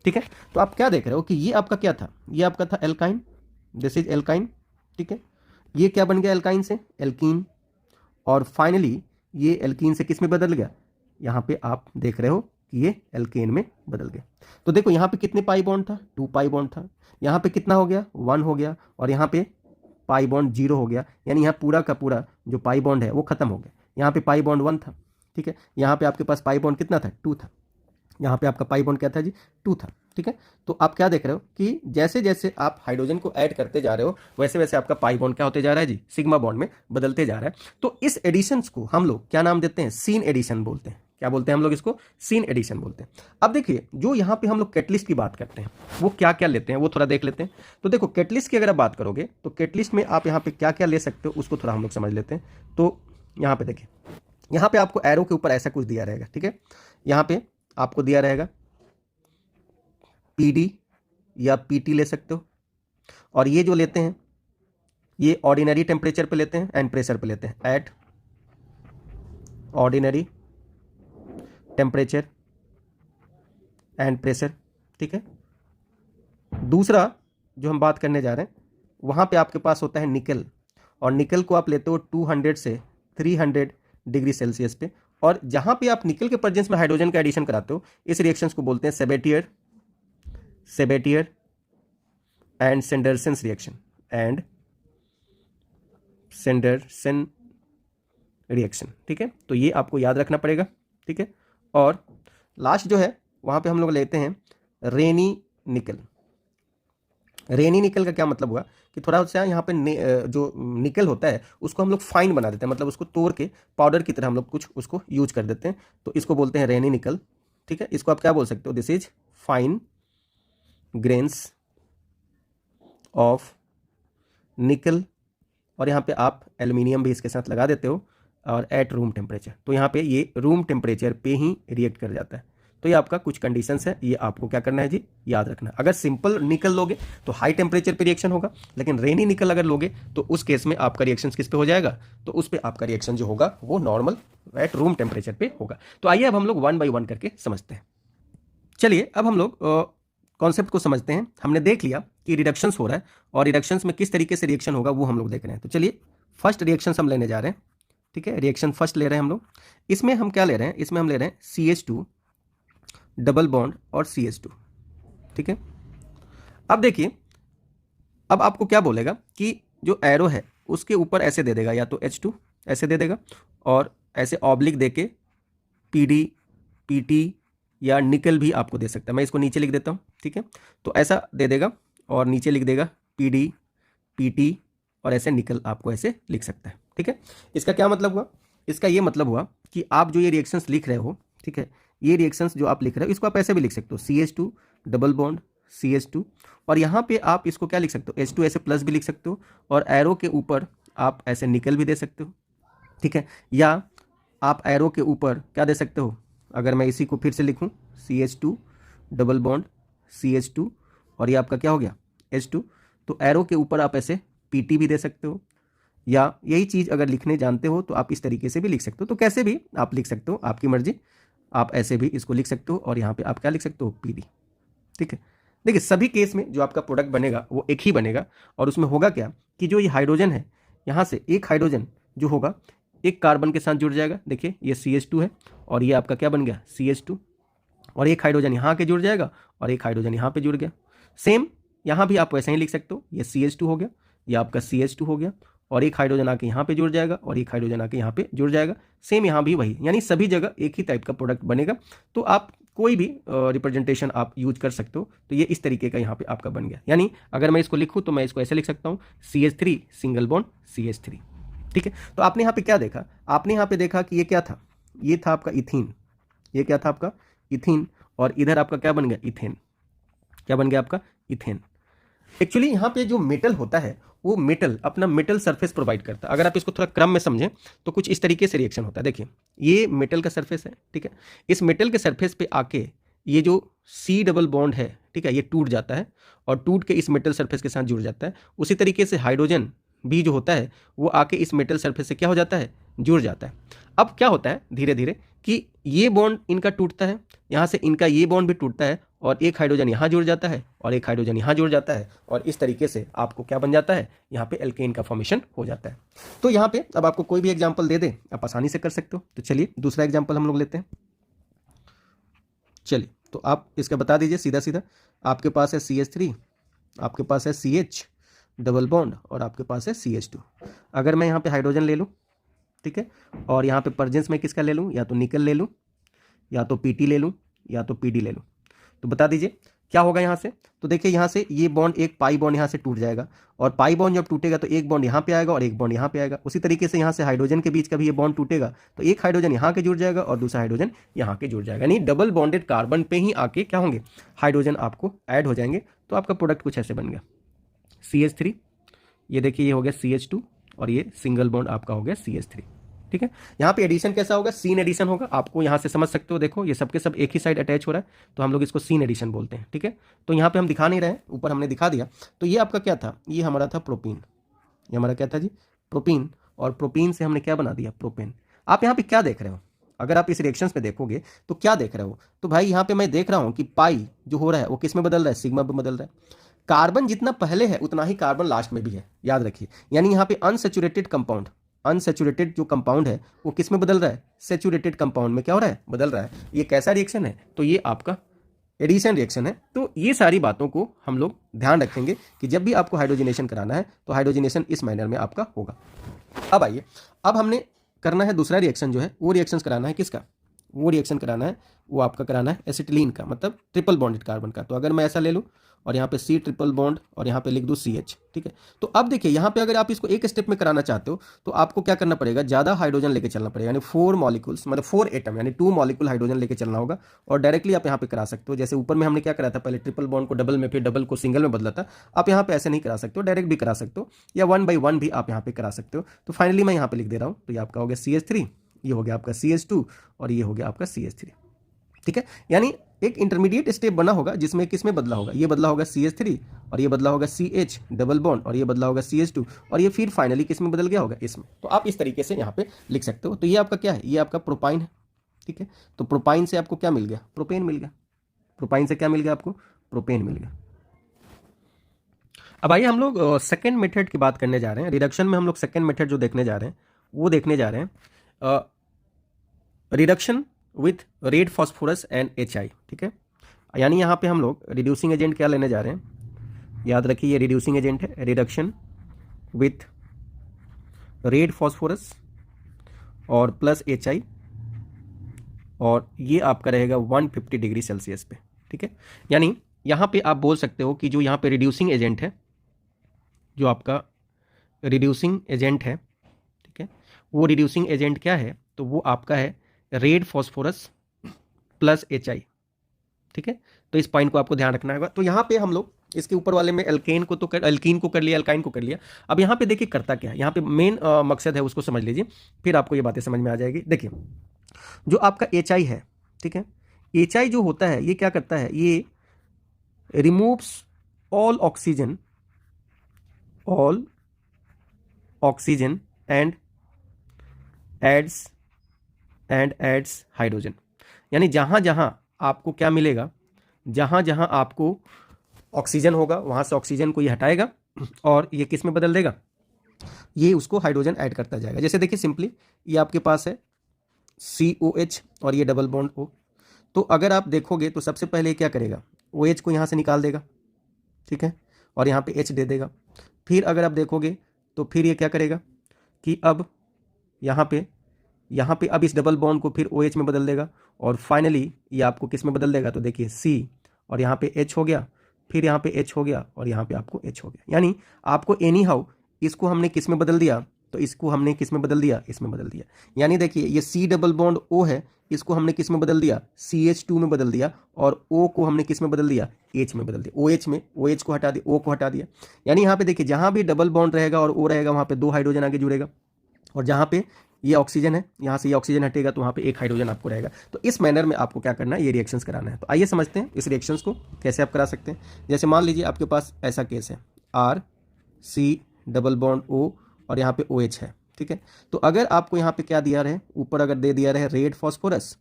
ठीक है। तो आप क्या देख रहे हो कि ये आपका क्या था, ये आपका था एल्काइन, दिस इज एल्काइन, ठीक है। ये क्या बन गया एल्काइन से एल्कीन, और फाइनली ये एल्कीन से किस में बदल गया, यहाँ पे आप देख रहे हो कि ये एल्केन में बदल गया। तो देखो यहाँ पे कितने पाई बॉन्ड था, 2 पाई बॉन्ड था, यहाँ पे कितना हो गया 1 हो गया, और यहाँ पे पाई बॉन्ड 0 हो गया। यानी यहाँ पूरा का पूरा जो पाई बॉन्ड है वो खत्म हो गया। यहाँ पे पाई बॉन्ड 1 था, ठीक है। यहाँ पे आपके पास पाई बॉन्ड कितना था, 2 था। यहाँ पे आपका पाई बॉन्ड क्या था जी, 2 था, ठीक है। तो आप क्या देख रहे हो कि जैसे जैसे आप हाइड्रोजन को ऐड करते जा रहे हो वैसे वैसे आपका पाई बॉन्ड क्या होते जा रहा है जी, सिग्मा बॉन्ड में बदलते जा रहा है। तो इस एडिशंस को हम लोग क्या नाम देते हैं, सीन एडिशन बोलते हैं। क्या बोलते हैं हम लोग इसको, सीन एडिशन बोलते हैं। अब देखिए जो यहाँ पे हम लोग कैटलिस्ट की बात करते हैं वो क्या क्या लेते हैं वो थोड़ा देख लेते हैं। तो देखो कैटलिस्ट की अगर आप बात करोगे तो कैटलिस्ट में आप यहाँ पे क्या क्या ले सकते हो उसको थोड़ा हम लोग समझ लेते हैं। तो यहाँ पे देखिए, यहाँ पे आपको एरो के ऊपर ऐसा कुछ दिया रहेगा, ठीक है। यहाँ पे आपको दिया रहेगा PD या पीटी ले सकते हो। और ये जो लेते हैं ये ऑर्डिनरी टेम्परेचर पे लेते हैं एंड प्रेशर पे लेते हैं, at ordinary temperature and pressure. ठीक है। दूसरा जो हम बात करने जा रहे हैं वहाँ पे आपके पास होता है निकल, और निकल को आप लेते हो 200 से 300 डिग्री सेल्सियस पे। और जहाँ पे आप निकल के प्रेजेंस में हाइड्रोजन का एडिशन कराते हो इस रिएक्शंस को बोलते हैं सेबेटियर एंड सेंडरसन रिएक्शन, एंड सेंडरसन रिएक्शन। ठीक है, तो ये आपको याद रखना पड़ेगा। ठीक है, और लास्ट जो है वहाँ पे हम लोग लेते हैं रेनी निकल। रेनी निकल का क्या मतलब हुआ कि थोड़ा सा यहाँ पे जो निकल होता है उसको हम लोग फाइन बना देते हैं, मतलब उसको तोड़ के पाउडर की तरह हम लोग कुछ उसको यूज कर देते हैं, तो इसको बोलते हैं रेनी निकल। ठीक है, इसको आप क्या बोल सकते हो, this is fine grains of निकल। और यहाँ पे आप एल्यूमिनियम भी इसके साथ लगा देते हो और एट रूम टेम्परेचर, तो यहाँ पे ये रूम टेम्परेचर पे ही रिएक्ट कर जाता है। तो ये आपका कुछ कंडीशंस है, ये आपको क्या करना है जी, याद रखना। अगर सिंपल निकल लोगे तो हाई टेम्परेचर पे रिएक्शन होगा, लेकिन रेनी निकल अगर लोगे तो उस केस में आपका रिएक्शन किस पे हो जाएगा, तो उस पे आपका रिएक्शन जो होगा वो नॉर्मल एट रूम टेम्परेचर पे होगा। तो आइए अब हम लोग 1 by 1 करके समझते हैं। चलिए अब हम लोग कॉन्सेप्ट को समझते हैं। हमने देख लिया कि रिडक्शंस हो रहा है और रिडक्शंस में किस तरीके से रिएक्शन होगा वो हम लोग देख रहे हैं। तो चलिए फर्स्ट रिएक्शन हम लेने जा रहे हैं। ठीक है, रिएक्शन फर्स्ट ले रहे हैं हम लोग। इसमें हम क्या ले रहे हैं, इसमें हम ले रहे हैं CH2 डबल बॉन्ड और CH2। ठीक है, अब देखिए, अब आपको क्या बोलेगा कि जो एरो है उसके ऊपर ऐसे दे देगा, या तो H2 ऐसे दे देगा और ऐसे ऑब्लिक देके PD PT या निकल भी आपको दे सकता है। मैं इसको नीचे लिख देता हूँ। ठीक है, तो ऐसा दे देगा और नीचे लिख देगा PD PT और ऐसे निकल आपको ऐसे लिख सकता है। ठीक है, इसका क्या मतलब हुआ, इसका ये मतलब हुआ कि आप जो ये रिएक्शंस लिख रहे हो, ठीक है, ये रिएक्शंस जो आप लिख रहे हो इसको आप ऐसे भी लिख सकते हो, CH2 डबल बॉन्ड CH2, और यहाँ पे आप इसको क्या लिख सकते हो, H2 ऐसे प्लस भी लिख सकते हो और एरो के ऊपर आप ऐसे निकल भी दे सकते हो। ठीक है, या आप एरो के ऊपर क्या दे सकते हो, अगर मैं इसी को फिर से लिखूँ CH2 डबल बॉन्ड CH2 और ये आपका क्या हो गया H2, तो एरो के ऊपर आप ऐसे PT भी दे सकते हो, या यही चीज़ अगर लिखने जानते हो तो आप इस तरीके से भी लिख सकते हो। तो कैसे भी आप लिख सकते हो, आपकी मर्जी, आप ऐसे भी इसको लिख सकते हो और यहाँ पे आप क्या लिख सकते हो, PD। ठीक है, देखिए सभी केस में जो आपका प्रोडक्ट बनेगा वो एक ही बनेगा, और उसमें होगा क्या कि जो ये हाइड्रोजन है यहाँ से एक हाइड्रोजन जो होगा एक कार्बन के साथ जुड़ जाएगा। देखिए ये CH2 है और ये आपका क्या बन गया CH2, और एक हाइड्रोजन यहाँ के जुड़ जाएगा और एक हाइड्रोजन यहाँ पे जुड़ गया। सेम यहाँ भी आप वैसे ही लिख सकते हो, ये CH2 हो गया, ये आपका CH2 हो गया, और एक हाइड्रोजन आके यहाँ पे जुड़ जाएगा और एक हाइड्रोजन आके यहाँ पे जुड़ जाएगा। सेम यहाँ भी वही, यानी सभी जगह एक ही टाइप का प्रोडक्ट बनेगा। तो आप कोई भी रिप्रेजेंटेशन आप यूज कर सकते हो। तो ये इस तरीके का यहाँ पे आपका बन गया, यानी अगर मैं इसको लिखूँ तो मैं इसको ऐसे लिख सकता हूँ CH3 सिंगल बॉन्ड CH3। ठीक है, तो आपने यहाँ पे क्या देखा, आपने यहाँ पे देखा कि ये क्या था, ये था आपका इथीन, ये क्या था आपका इथीन, और इधर आपका क्या बन गया इथेन, क्या बन गया आपका इथेन। एक्चुअली यहाँ पे जो मेटल होता है वो मेटल अपना मेटल सरफेस प्रोवाइड करता है। अगर आप इसको थोड़ा क्रम में समझें तो कुछ इस तरीके से रिएक्शन होता है। देखिए ये मेटल का सरफेस है, ठीक है, इस मेटल के सरफेस पे आके ये जो C डबल बॉन्ड है, ठीक है, ये टूट जाता है और टूट के इस मेटल सरफेस के साथ जुड़ जाता है। उसी तरीके से हाइड्रोजन भी जो होता है वो आके इस मेटल सरफेस से क्या हो जाता है, जुड़ जाता है। अब क्या होता है धीरे धीरे कि ये बॉन्ड इनका टूटता है, यहाँ से इनका ये बॉन्ड भी टूटता है और एक हाइड्रोजन यहाँ जुड़ जाता है और एक हाइड्रोजन यहाँ जुड़ जाता है, और इस तरीके से आपको क्या बन जाता है, यहाँ पे एल्केन का फॉर्मेशन हो जाता है। तो यहाँ पे अब आपको कोई भी एग्जांपल दे दे आप आसानी से कर सकते हो। तो चलिए दूसरा एग्जांपल हम लोग लेते हैं। चलिए तो आप इसका बता दीजिए सीधा सीधा। आपके पास है CH3, आपके पास है CH डबल बॉन्ड और आपके पास है CH2। अगर मैं यहाँ पे हाइड्रोजन ले लूँ, ठीक है, और यहाँ पे प्रेजेंस में किसका ले लूँ, या तो निकल ले लूँ, या तो PT ले लूँ, या तो PD ले लूँ, तो बता दीजिए क्या होगा यहाँ से। तो देखिए यहाँ से ये बॉन्ड, एक पाई बॉन्ड यहाँ से टूट जाएगा, और पाई बॉन्ड जब टूटेगा तो एक बॉन्ड यहाँ पे आएगा और एक बॉन्ड यहाँ पे आएगा। उसी तरीके से यहाँ से हाइड्रोजन के बीच का भी ये बॉन्ड टूटेगा तो एक हाइड्रोजन यहाँ के जुड़ जाएगा और दूसरा हाइड्रोजन यहाँ के जुड़ जाएगा, यानी डबल बॉन्डेड कार्बन पे ही आके क्या होंगे, हाइड्रोजन आपको ऐड हो जाएंगे। तो आपका प्रोडक्ट कुछ ऐसे बन गया CH3, ये देखिए ये हो गया CH2 और ये सिंगल बॉन्ड आपका हो गया CH3। ठीक है। यहाँ पे एडिशन कैसा होगा, सीन एडिशन होगा, आपको यहाँ से समझ सकते हो, देखो ये सबके सब एक ही साइड अटैच हो रहा है, तो हम लोग इसको सीन एडिशन बोलते हैं। ठीक है, तो यहाँ पे हम दिखा नहीं रहे हैं, ऊपर हमने दिखा दिया। तो ये आपका क्या था, ये हमारा था प्रोपीन, ये हमारा क्या था जी, प्रोपीन, और प्रोपीन से हमने क्या बना दिया, प्रोपेन। आप यहाँ पे क्या देख रहे हो, अगर आप इस रिएक्शंस पे देखोगे तो क्या देख रहे हो, तो भाई यहाँ पे मैं देख रहा हूँ कि पाई जो हो रहा है वो किस में बदल रहा है, सिग्मा में बदल रहा है। कार्बन जितना पहले है उतना ही कार्बन लास्ट में भी है, याद रखिए। यानी यहाँ पे अनसेचुरेटेड कंपाउंड, अनसेचुरेटेड जो कंपाउंड है वो किस में बदल रहा है, सेचुरेटेड कंपाउंड में क्या हो रहा है, बदल रहा है। ये कैसा रिएक्शन है, तो ये आपका एडिशन रिएक्शन है। तो ये सारी बातों को हम लोग ध्यान रखेंगे कि जब भी आपको हाइड्रोजनेशन कराना है तो हाइड्रोजनेशन इस मैनर में आपका होगा। अब आइए, अब हमने करना है दूसरा रिएक्शन जो है, वो रिएक्शन कराना है किसका, वो रिएक्शन कराना है वो आपका कराना है एसिटिलीन का, मतलब ट्रिपल बॉन्डेड कार्बन का। तो अगर मैं ऐसा ले लूँ और यहाँ पे C ट्रिपल बॉन्ड और यहाँ पे लिख दूँ CH, ठीक है। तो अब देखिए यहाँ पे अगर आप इसको एक स्टेप में कराना चाहते हो तो आपको क्या करना पड़ेगा, ज़्यादा हाइड्रोजन लेके चलना पड़ेगा, यानी 4 मॉलिक्यूल्स, मतलब 4 एटम, यानी 2 मॉलिक्यूल हाइड्रोजन लेके चलना होगा। और डायरेक्टली आप यहाँ पे करा सकते हो, जैसे ऊपर में हमने क्या करा था, पहले ट्रिपल बॉन्ड को डबल में, फिर डबल को सिंगल में बदला था। आप यहाँ पे ऐसे नहीं करा सकते हो, डायरेक्ट भी करा सकते हो, या 1 by 1 भी आप यहाँ पे करा सकते हो। तो फाइनली मैं यहाँ पे लिख दे रहा हूँ, तो ये आपका हो गया CH3, ये हो गया आपका CH2 और ये हो गया आपका CH3। ठीक है, यानी एक इंटरमीडिएट स्टेप बना होगा जिसमें किसमें बदला होगा, ये बदला होगा CH3 और ये बदला होगा CH डबल बॉन्ड और ये बदला होगा CH2 और ये फिर फाइनली किसमें बदल गया होगा, इसमें। तो आप इस तरीके से यहाँ पे लिख सकते हो। तो ये आपका क्या है, ये आपका प्रोपाइन है। ठीक है, तो प्रोपाइन से आपको क्या मिल गया, प्रोपेन मिल गया। प्रोपाइन से क्या मिल गया आपको, प्रोपेन मिल गया। अब आइए हम लोग सेकेंड मेथड की बात करने जा रहे हैं। रिडक्शन में हम लोग सेकेंड मेथड जो देखने जा रहे हैं वो देखने जा रहे हैं reduction with red phosphorus and HI। ठीक है, यानी यहाँ पे हम लोग रिड्यूसिंग एजेंट क्या लेने जा रहे हैं, याद रखिए ये रिड्यूसिंग एजेंट है, रिडक्शन विथ रेड फॉस्फोरस और प्लस HI, और ये आपका रहेगा 150 डिग्री सेल्सियस पे। ठीक है, यानी यहाँ पे आप बोल सकते हो कि जो यहाँ पे रिड्यूसिंग एजेंट है, जो आपका रिड्यूसिंग एजेंट है, ठीक है, वो रिड्यूसिंग एजेंट क्या है, तो वो आपका है रेड फॉस्फोरस प्लस HI। ठीक है, तो इस पॉइंट को आपको ध्यान रखना होगा। तो यहाँ पे हम लोग इसके ऊपर वाले में एल्केन को तो एल्कीन को कर लिया, एल्काइन को कर लिया। अब यहाँ पे देखिए करता क्या है, यहाँ पे मेन मकसद है उसको समझ लीजिए, फिर आपको ये बातें समझ में आ जाएगी। देखिए जो आपका HI है, ठीक है, HI जो होता है ये क्या करता है, ये removes all oxygen and adds hydrogen. यानी जहाँ जहाँ आपको क्या मिलेगा, जहाँ जहाँ आपको ऑक्सीजन होगा वहाँ से ऑक्सीजन को ये हटाएगा और ये किस में बदल देगा, ये उसको हाइड्रोजन ऐड करता जाएगा। जैसे देखिए सिंपली ये आपके पास है COH और ये डबल बॉन्ड O। तो अगर आप देखोगे तो सबसे पहले क्या करेगा, OH को यहाँ से निकाल देगा, ठीक है, और यहाँ पे H दे देगा। फिर अगर आप देखोगे तो फिर ये क्या करेगा कि अब यहाँ पे अब इस डबल बॉन्ड को फिर OH में बदल देगा और फाइनली ये आपको किस में बदल देगा, तो देखिए C और यहाँ पे H हो गया, फिर यहाँ पे H हो गया और यहाँ पे आपको H हो गया। यानी आपको एनी हाउ इसको हमने किस में बदल दिया, तो इसको हमने किस में बदल दिया, इसमें बदल दिया। यानी देखिए ये C डबल बॉन्ड O है, इसको हमने किस में बदल दिया, CH2 में बदल दिया, और O को हमने किस में बदल दिया, H में बदल दिया। OH में OH को हटा दिया, O को हटा दिया। यानी यहाँ पे देखिए जहाँ भी डबल बॉन्ड रहेगा और O रहेगा वहाँ पे 2 हाइड्रोजन आगे जुड़ेगा, और जहाँ पे ये ऑक्सीजन है यहाँ से ये ऑक्सीजन हटेगा तो वहाँ पे 1 हाइड्रोजन आपको रहेगा। तो इस मैनर में आपको क्या करना है, ये रिएक्शंस कराना है। तो आइए समझते हैं इस रिएक्शंस को कैसे आप करा सकते हैं। जैसे मान लीजिए आपके पास ऐसा केस है, RC डबल बॉन्ड O और यहाँ पे OH है, ठीक है। तो अगर आपको यहाँ पे क्या दिया रहे, ऊपर अगर दे दिया रहे रेड फॉस्फोरस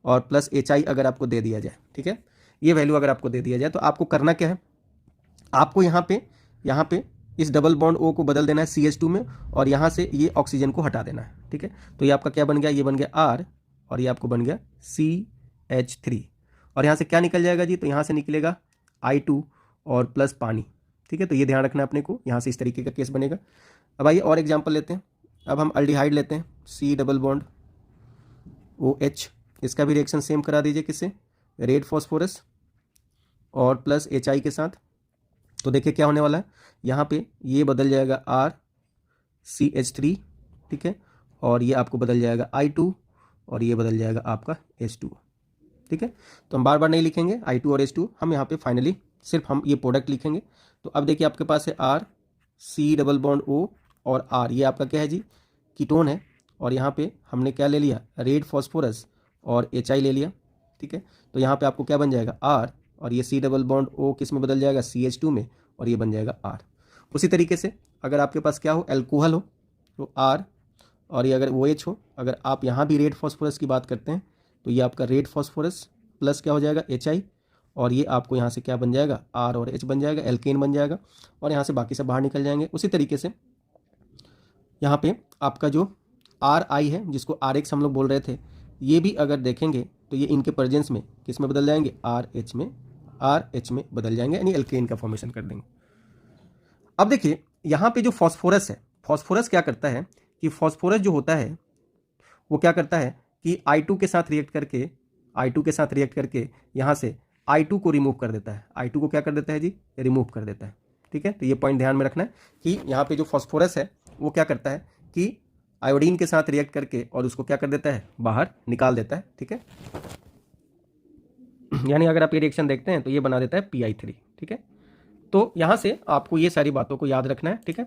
और प्लस HI अगर आपको दे दिया जाए, ठीक है, ये वैल्यू अगर आपको दे दिया जाए, तो आपको करना क्या है, आपको यहाँ पे इस डबल बॉन्ड O को बदल देना है CH2 में और यहाँ से ये ऑक्सीजन को हटा देना है, ठीक है। तो ये आपका क्या बन गया, ये बन गया R और ये आपको बन गया CH3, और यहाँ से क्या निकल जाएगा जी, तो यहाँ से निकलेगा I2 और प्लस पानी, ठीक है। तो ये ध्यान रखना है अपने को, यहाँ से इस तरीके का केस बनेगा। अब आइए और एग्जाम्पल लेते हैं। अब हम अल्डिहाइड लेते हैं, C डबल बॉन्ड OH, इसका भी रिएक्शन सेम करा दीजिए किससे, रेड फॉस्फोरस और प्लस HI के साथ। तो देखिए क्या होने वाला है, यहाँ पे ये बदल जाएगा RCH3, ठीक है, और ये आपको बदल जाएगा I2 और ये बदल जाएगा आपका H2, ठीक है। तो हम बार बार नहीं लिखेंगे I2 और H2, हम यहाँ पे फाइनली सिर्फ हम ये प्रोडक्ट लिखेंगे। तो अब देखिए आपके पास है RC डबल बॉन्ड O और R, ये आपका क्या है जी, कीटोन है, और यहाँ पे हमने क्या ले लिया, रेड फॉस्फोरस और HI ले लिया, ठीक है। तो यहाँ पे आपको क्या बन जाएगा, R, और ये C डबल बॉन्ड O किस में बदल जाएगा, CH2 में, और ये बन जाएगा R। उसी तरीके से अगर आपके पास क्या हो, एल्कोहल हो तो R, और ये अगर OH हो, अगर आप यहाँ भी रेड फॉस्फोरस की बात करते हैं तो ये आपका रेड फॉस्फोरस प्लस क्या हो जाएगा, HI, और ये आपको यहाँ से क्या बन जाएगा, R और H बन जाएगा, एल्केन बन जाएगा, और यहाँ से बाकी सब बाहर निकल जाएंगे। उसी तरीके से यहाँ पे आपका जो RI है, जिसको RH हम लोग बोल रहे थे, ये भी अगर देखेंगे तो ये इनके प्रेजेंस में किस में बदल जाएंगे, RH में बदल जाएंगे, यानी एल्केन का फॉर्मेशन कर देंगे। अब देखिए यहाँ पे जो फॉस्फोरस है, फॉस्फोरस क्या करता है कि फॉस्फोरस जो होता है वो क्या करता है कि I2 के साथ रिएक्ट करके यहाँ से I2 को रिमूव कर देता है। I2 को क्या कर देता है जी, रिमूव कर देता है, ठीक है। तो ये पॉइंट ध्यान में रखना है कि यहाँ पे जो फॉस्फोरस है वो क्या करता है कि आयोडीन के साथ रिएक्ट करके और उसको क्या कर देता है, बाहर निकाल देता है, ठीक है। यानी अगर आप ये रिएक्शन देखते हैं तो ये बना देता है PI3, ठीक है। तो यहाँ से आपको ये सारी बातों को याद रखना है, ठीक है।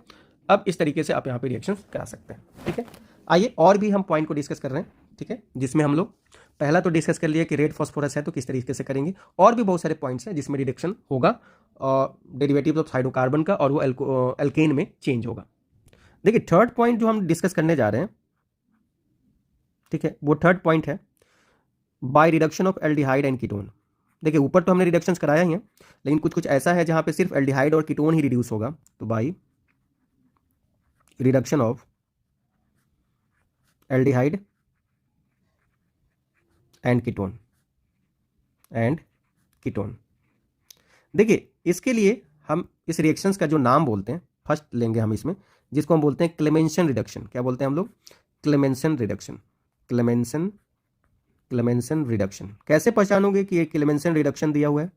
अब इस तरीके से आप यहाँ पे रिएक्शन करा सकते हैं, ठीक है। आइए और भी हम पॉइंट को डिस्कस कर रहे हैं, ठीक है, जिसमें हम लोग पहला तो डिस्कस कर लिया कि रेड फॉस्फोरस है तो किस तरीके से करेंगे, और भी बहुत सारे पॉइंट्स हैं जिसमें रिडक्शन होगा डेरिवेटिव ऑफ हाइड्रोकार्बन का, और वो एल्केन में चेंज होगा। देखिए थर्ड पॉइंट जो हम डिस्कस करने जा रहे हैं, ठीक है, वो थर्ड पॉइंट है by reduction of aldehyde and ketone. देखिए ऊपर तो हमने रिडक्शंस कराया ही है, लेकिन कुछ कुछ ऐसा है जहां पे सिर्फ एल्डिहाइड और कीटोन ही रिड्यूस होगा। तो by reduction of aldehyde and ketone, देखिए इसके लिए हम इस रिएक्शंस का जो नाम बोलते हैं, फर्स्ट लेंगे हम इसमें, जिसको हम बोलते हैं क्लेमेंसन रिडक्शन। क्या बोलते हैं हम लोग, क्लेमेंसन रिडक्शन। कैसे पहचानोगे कि ये क्लेमेंसन रिडक्शन दिया हुआ है,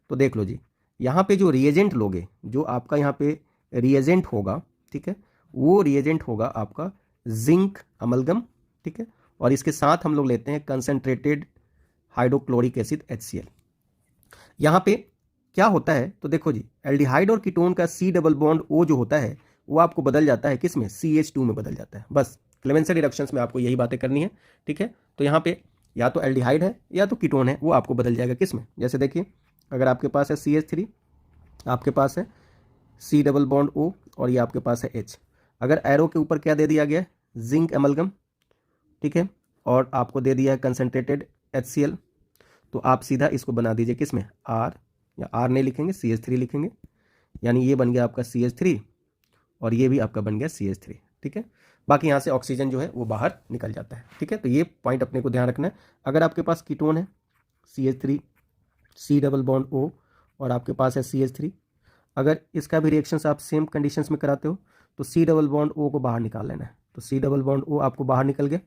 तो देख लो जी, यहाँ पे जो रिएजेंट लोगे, जो आपका यहाँ पे रिएजेंट होगा, ठीक है, वो रिएजेंट होगा आपका जिंक अमलगम, ठीक है, और इसके साथ हम लोग लेते हैं कंसंट्रेटेड हाइड्रोक्लोरिक एसिड HCl। यहाँ पे क्या होता है, तो देखो जी, एल्डिहाइड और कीटोन का C डबल बॉन्ड O जो होता है वो आपको बदल जाता है किस में, CH2 में बदल जाता है। बस क्लेमेंसन रिडक्शंस में आपको यही बातें करनी है, ठीक है। तो यहाँ पे या तो एल्डिहाइड है या तो कीटोन है, वो आपको बदल जाएगा किस में, जैसे देखिए अगर आपके पास है CH3, आपके पास है C डबल बॉन्ड O, और ये आपके पास है H। अगर एरो के ऊपर क्या दे दिया गया है, जिंक एमलगम, ठीक है, और आपको दे दिया है कंसंट्रेटेड HCl, तो आप सीधा इसको बना दीजिए किस में, R, या R नहीं लिखेंगे, CH3 लिखेंगे, यानी ये बन गया आपका CH3 और ये भी आपका बन गया CH3, ठीक है। बाकी यहाँ से ऑक्सीजन जो है वो बाहर निकल जाता है, ठीक है। तो ये पॉइंट अपने को ध्यान रखना है। अगर आपके पास कीटोन है CH3 C double bond O, और आपके पास है CH3, अगर इसका भी रिएक्शंस आप सेम कंडीशंस में कराते हो तो C डबल बॉन्ड O को बाहर निकाल लेना है, तो C डबल बॉन्ड O आपको बाहर निकल गया,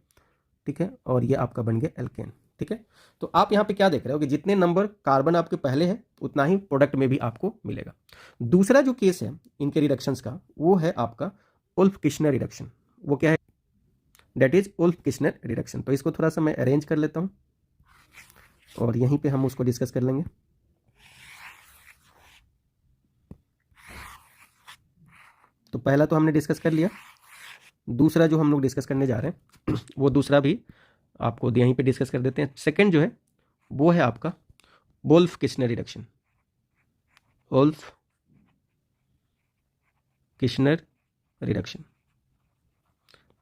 ठीक है, और ये आपका बन गया एल्केन, ठीक है। तो आप यहाँ पे क्या देख रहे हो कि जितने नंबर कार्बन आपके पहले हैं उतना ही प्रोडक्ट में भी आपको मिलेगा। दूसरा जो केस है इनके रिडक्शंस का, वो है आपका उल्फ किश्नर रिडक्शन। वो क्या है, that is Wolff Kishner reduction. तो इसको थोड़ा सा मैं अरेंज कर लेता हूँ और यहीं पे हम उसको डिस्कस कर लेंगे। तो पहला तो हमने डिस्कस कर लिया, दूसरा जो हम लोग डिस्कस करने जा रहे हैं वो दूसरा भी आपको यहीं पे डिस्कस कर देते हैं। सेकंड जो है वो है आपका Wolff Kishner reduction, Wolff Kishner reduction.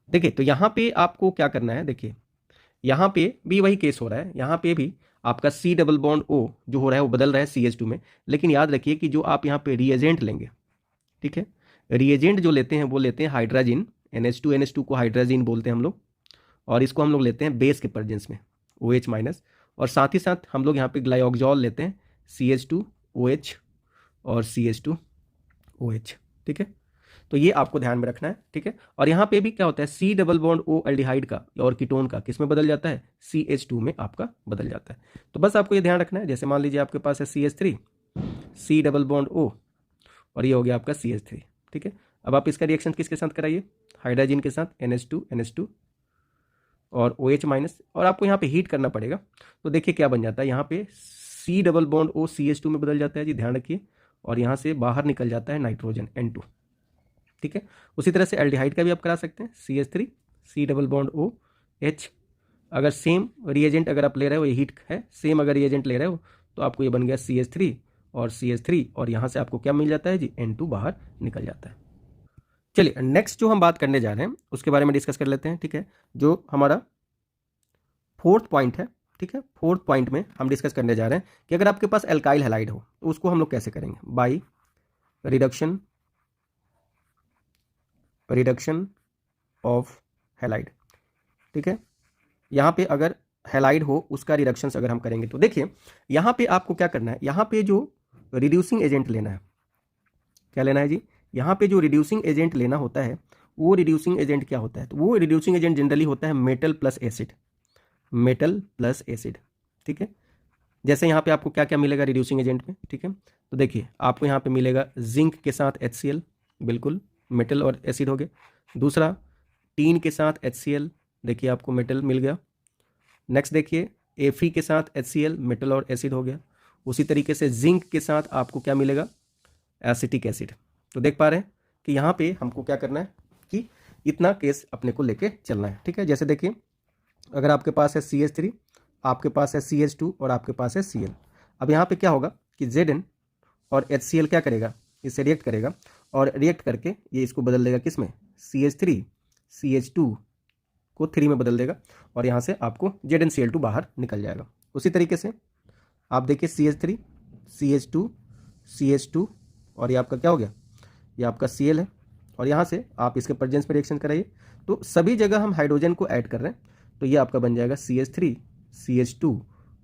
देखिए तो यहाँ पे आपको क्या करना है, देखिए यहाँ पे भी वही केस हो रहा है, यहाँ पे भी आपका C डबल बॉन्ड O जो हो रहा है वो बदल रहा है CH2 में, लेकिन याद रखिए कि जो आप यहाँ पे रिएजेंट लेंगे, ठीक है, रिएजेंट जो लेते हैं वो लेते हैं हाइड्रोजन, NH2 को हाइड्रोजन बोलते हैं हम लोग, और इसको हम लोग लेते हैं बेस के प्रेजेंस में OH माइनस, और साथ ही साथ हम लोग यहाँ पे ग्लाइऑक्सॉल लेते हैं CH2OH और CH2OH, ठीक है। तो ये आपको ध्यान में रखना है, ठीक है। और यहाँ पे भी क्या होता है, C double bond O aldehyde का और कीटोन का किस में बदल जाता है, CH2 में आपका बदल जाता है। तो बस आपको ये ध्यान रखना है, जैसे मान लीजिए आपके पास है CH3 C double bond O और ये हो गया आपका CH3, ठीक है। अब आप इसका रिएक्शन किसके साथ कराइए, हाइड्रोजन के साथ NH2 और OH माइनस, और आपको यहाँ पे हीट करना पड़ेगा। तो देखिए क्या बन जाता है, यहाँ पे C double bond O CH2 में बदल जाता है जी, ध्यान रखिए, और यहाँ से बाहर निकल जाता है नाइट्रोजन N2, ठीक है। उसी तरह से एल्डिहाइड का भी आप करा सकते हैं, CH3 C double bond OH। अगर सेम रिएजेंट अगर आप ले रहे हो, ये हीट है, सेम अगर रिएजेंट ले रहे हो तो आपको ये बन गया CH3 और CH3, और यहाँ से आपको क्या मिल जाता है जी, N2 बाहर निकल जाता है। चलिए नेक्स्ट जो हम बात करने जा रहे हैं उसके बारे में डिस्कस कर लेते हैं, ठीक है। जो हमारा फोर्थ पॉइंट है, ठीक है, फोर्थ पॉइंट में हम डिस्कस करने जा रहे हैं कि अगर आपके पास एल्काइल हैलाइड हो तो उसको हम लोग कैसे करेंगे, बाई रिडक्शन ऑफ हैलाइड, ठीक है। यहाँ पे अगर हैलाइड हो उसका रिडक्शन अगर हम करेंगे तो देखिए यहाँ पे आपको क्या करना है, यहाँ पे जो रिड्यूसिंग एजेंट लेना है, क्या लेना है जी, यहाँ पे जो रिड्यूसिंग एजेंट लेना होता है वो रिड्यूसिंग एजेंट क्या होता है, तो वो रिड्यूसिंग एजेंट जनरली होता है metal plus acid, metal plus acid, ठीक है। जैसे यहाँ पे आपको क्या क्या मिलेगा रिड्यूसिंग एजेंट में, ठीक है। तो देखिए आपको यहाँ पे मिलेगा जिंक के साथ HCl, बिल्कुल मेटल और एसिड हो गए। दूसरा टीन के साथ HCl, देखिए आपको मेटल मिल गया। नेक्स्ट देखिए Fe के साथ HCl, मेटल और एसिड हो गया। उसी तरीके से जिंक के साथ आपको क्या मिलेगा, एसिटिक एसिड। तो देख पा रहे हैं कि यहाँ पे हमको क्या करना है कि इतना केस अपने को लेके चलना है, ठीक है। जैसे देखिए अगर आपके पास है CH3, आपके पास है CH2 और आपके पास है Cl। अब यहाँ पे क्या होगा कि Zn और HCl क्या करेगा, इससे रिएक्ट करेगा और रिएक्ट करके ये इसको बदल देगा किस में, CH3 CH2 को 3 में बदल देगा और यहाँ से आपको ZnCl2 बाहर निकल जाएगा। उसी तरीके से आप देखिए CH3 CH2 CH2 और ये आपका क्या हो गया, ये आपका Cl है और यहाँ से आप इसके प्रेजेंस में रिएक्शन कराइए तो सभी जगह हम हाइड्रोजन को ऐड कर रहे हैं, तो ये आपका बन जाएगा CH3 CH2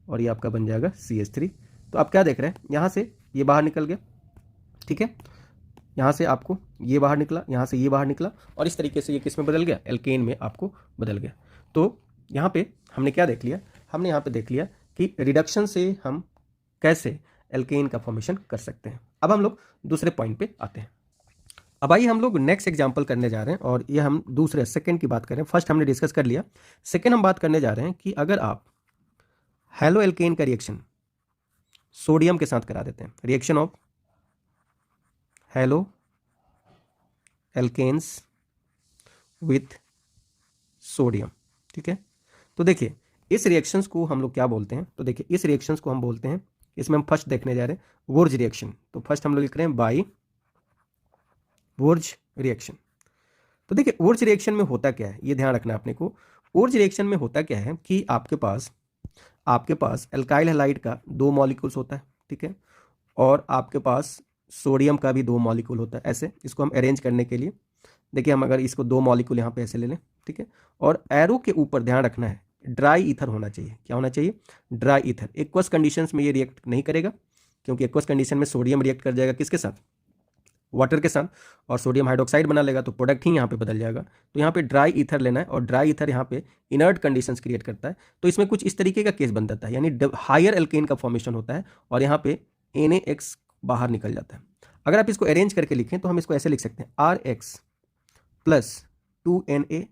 और ये आपका बन जाएगा CH3। तो आप क्या देख रहे हैं, यहाँ से ये बाहर निकल गया, ठीक है, यहाँ से आपको ये बाहर निकला, यहाँ से ये बाहर निकला और इस तरीके से ये किस में बदल गया, एल्केन में आपको बदल गया। तो यहाँ पे हमने क्या देख लिया, हमने यहाँ पे देख लिया कि रिडक्शन से हम कैसे एल्केन का फॉर्मेशन कर सकते हैं। अब हम लोग दूसरे पॉइंट पे आते हैं। अब आइए हम लोग नेक्स्ट एग्जांपल करने जा रहे हैं और ये हम दूसरे सेकंड की बात करें। फर्स्ट हमने डिस्कस कर लिया, सेकंड हम बात करने जा रहे हैं कि अगर आप हेलो एल्केन का रिएक्शन सोडियम के साथ करा देते हैं, reaction of halo alkanes with sodium, ठीक है। तो देखिए इस रिएक्शंस को हम लोग क्या बोलते हैं, तो देखिए इस रिएक्शंस को हम बोलते हैं, इसमें हम फर्स्ट देखने जा रहे हैं वुर्ज रिएक्शन। तो फर्स्ट हम लोग लिख रहे हैं बाई वुर्ज रिएक्शन। तो देखिए वुर्ज रिएक्शन में होता क्या है, ये ध्यान रखना अपने को। वुर्ज रिएक्शन में होता क्या है कि आपके पास एल्काइल हैलाइड का 2 मॉलिक्यूल्स होता है, ठीक है, और आपके पास सोडियम का भी 2 मॉलिक्यूल होता है। ऐसे इसको हम अरेंज करने के लिए देखिए हम अगर इसको 2 मॉलिक्यूल यहाँ पे ऐसे ले लें, ठीक है, और एरो के ऊपर ध्यान रखना है ड्राई ईथर होना चाहिए। क्या होना चाहिए, ड्राई ईथर। एक्वस कंडीशंस में ये रिएक्ट नहीं करेगा क्योंकि एक्वस कंडीशन में सोडियम रिएक्ट कर जाएगा किसके साथ, वाटर के साथ, और सोडियम हाइड्रोक्साइड बना लेगा तो प्रोडक्ट ही यहाँ पे बदल जाएगा। तो यहाँ पे ड्राई ईथर लेना है और ड्राई ईथर यहाँ पे इनर्ट कंडीशंस क्रिएट करता है। तो इसमें कुछ इस तरीके का केस बन जाता है, यानी हायर एल्केन का फॉर्मेशन होता है और यहाँ पे NaX बाहर निकल जाता है। अगर आप इसको अरेंज करके लिखें तो हम इसको ऐसे लिख सकते हैं RX प्लस 2Na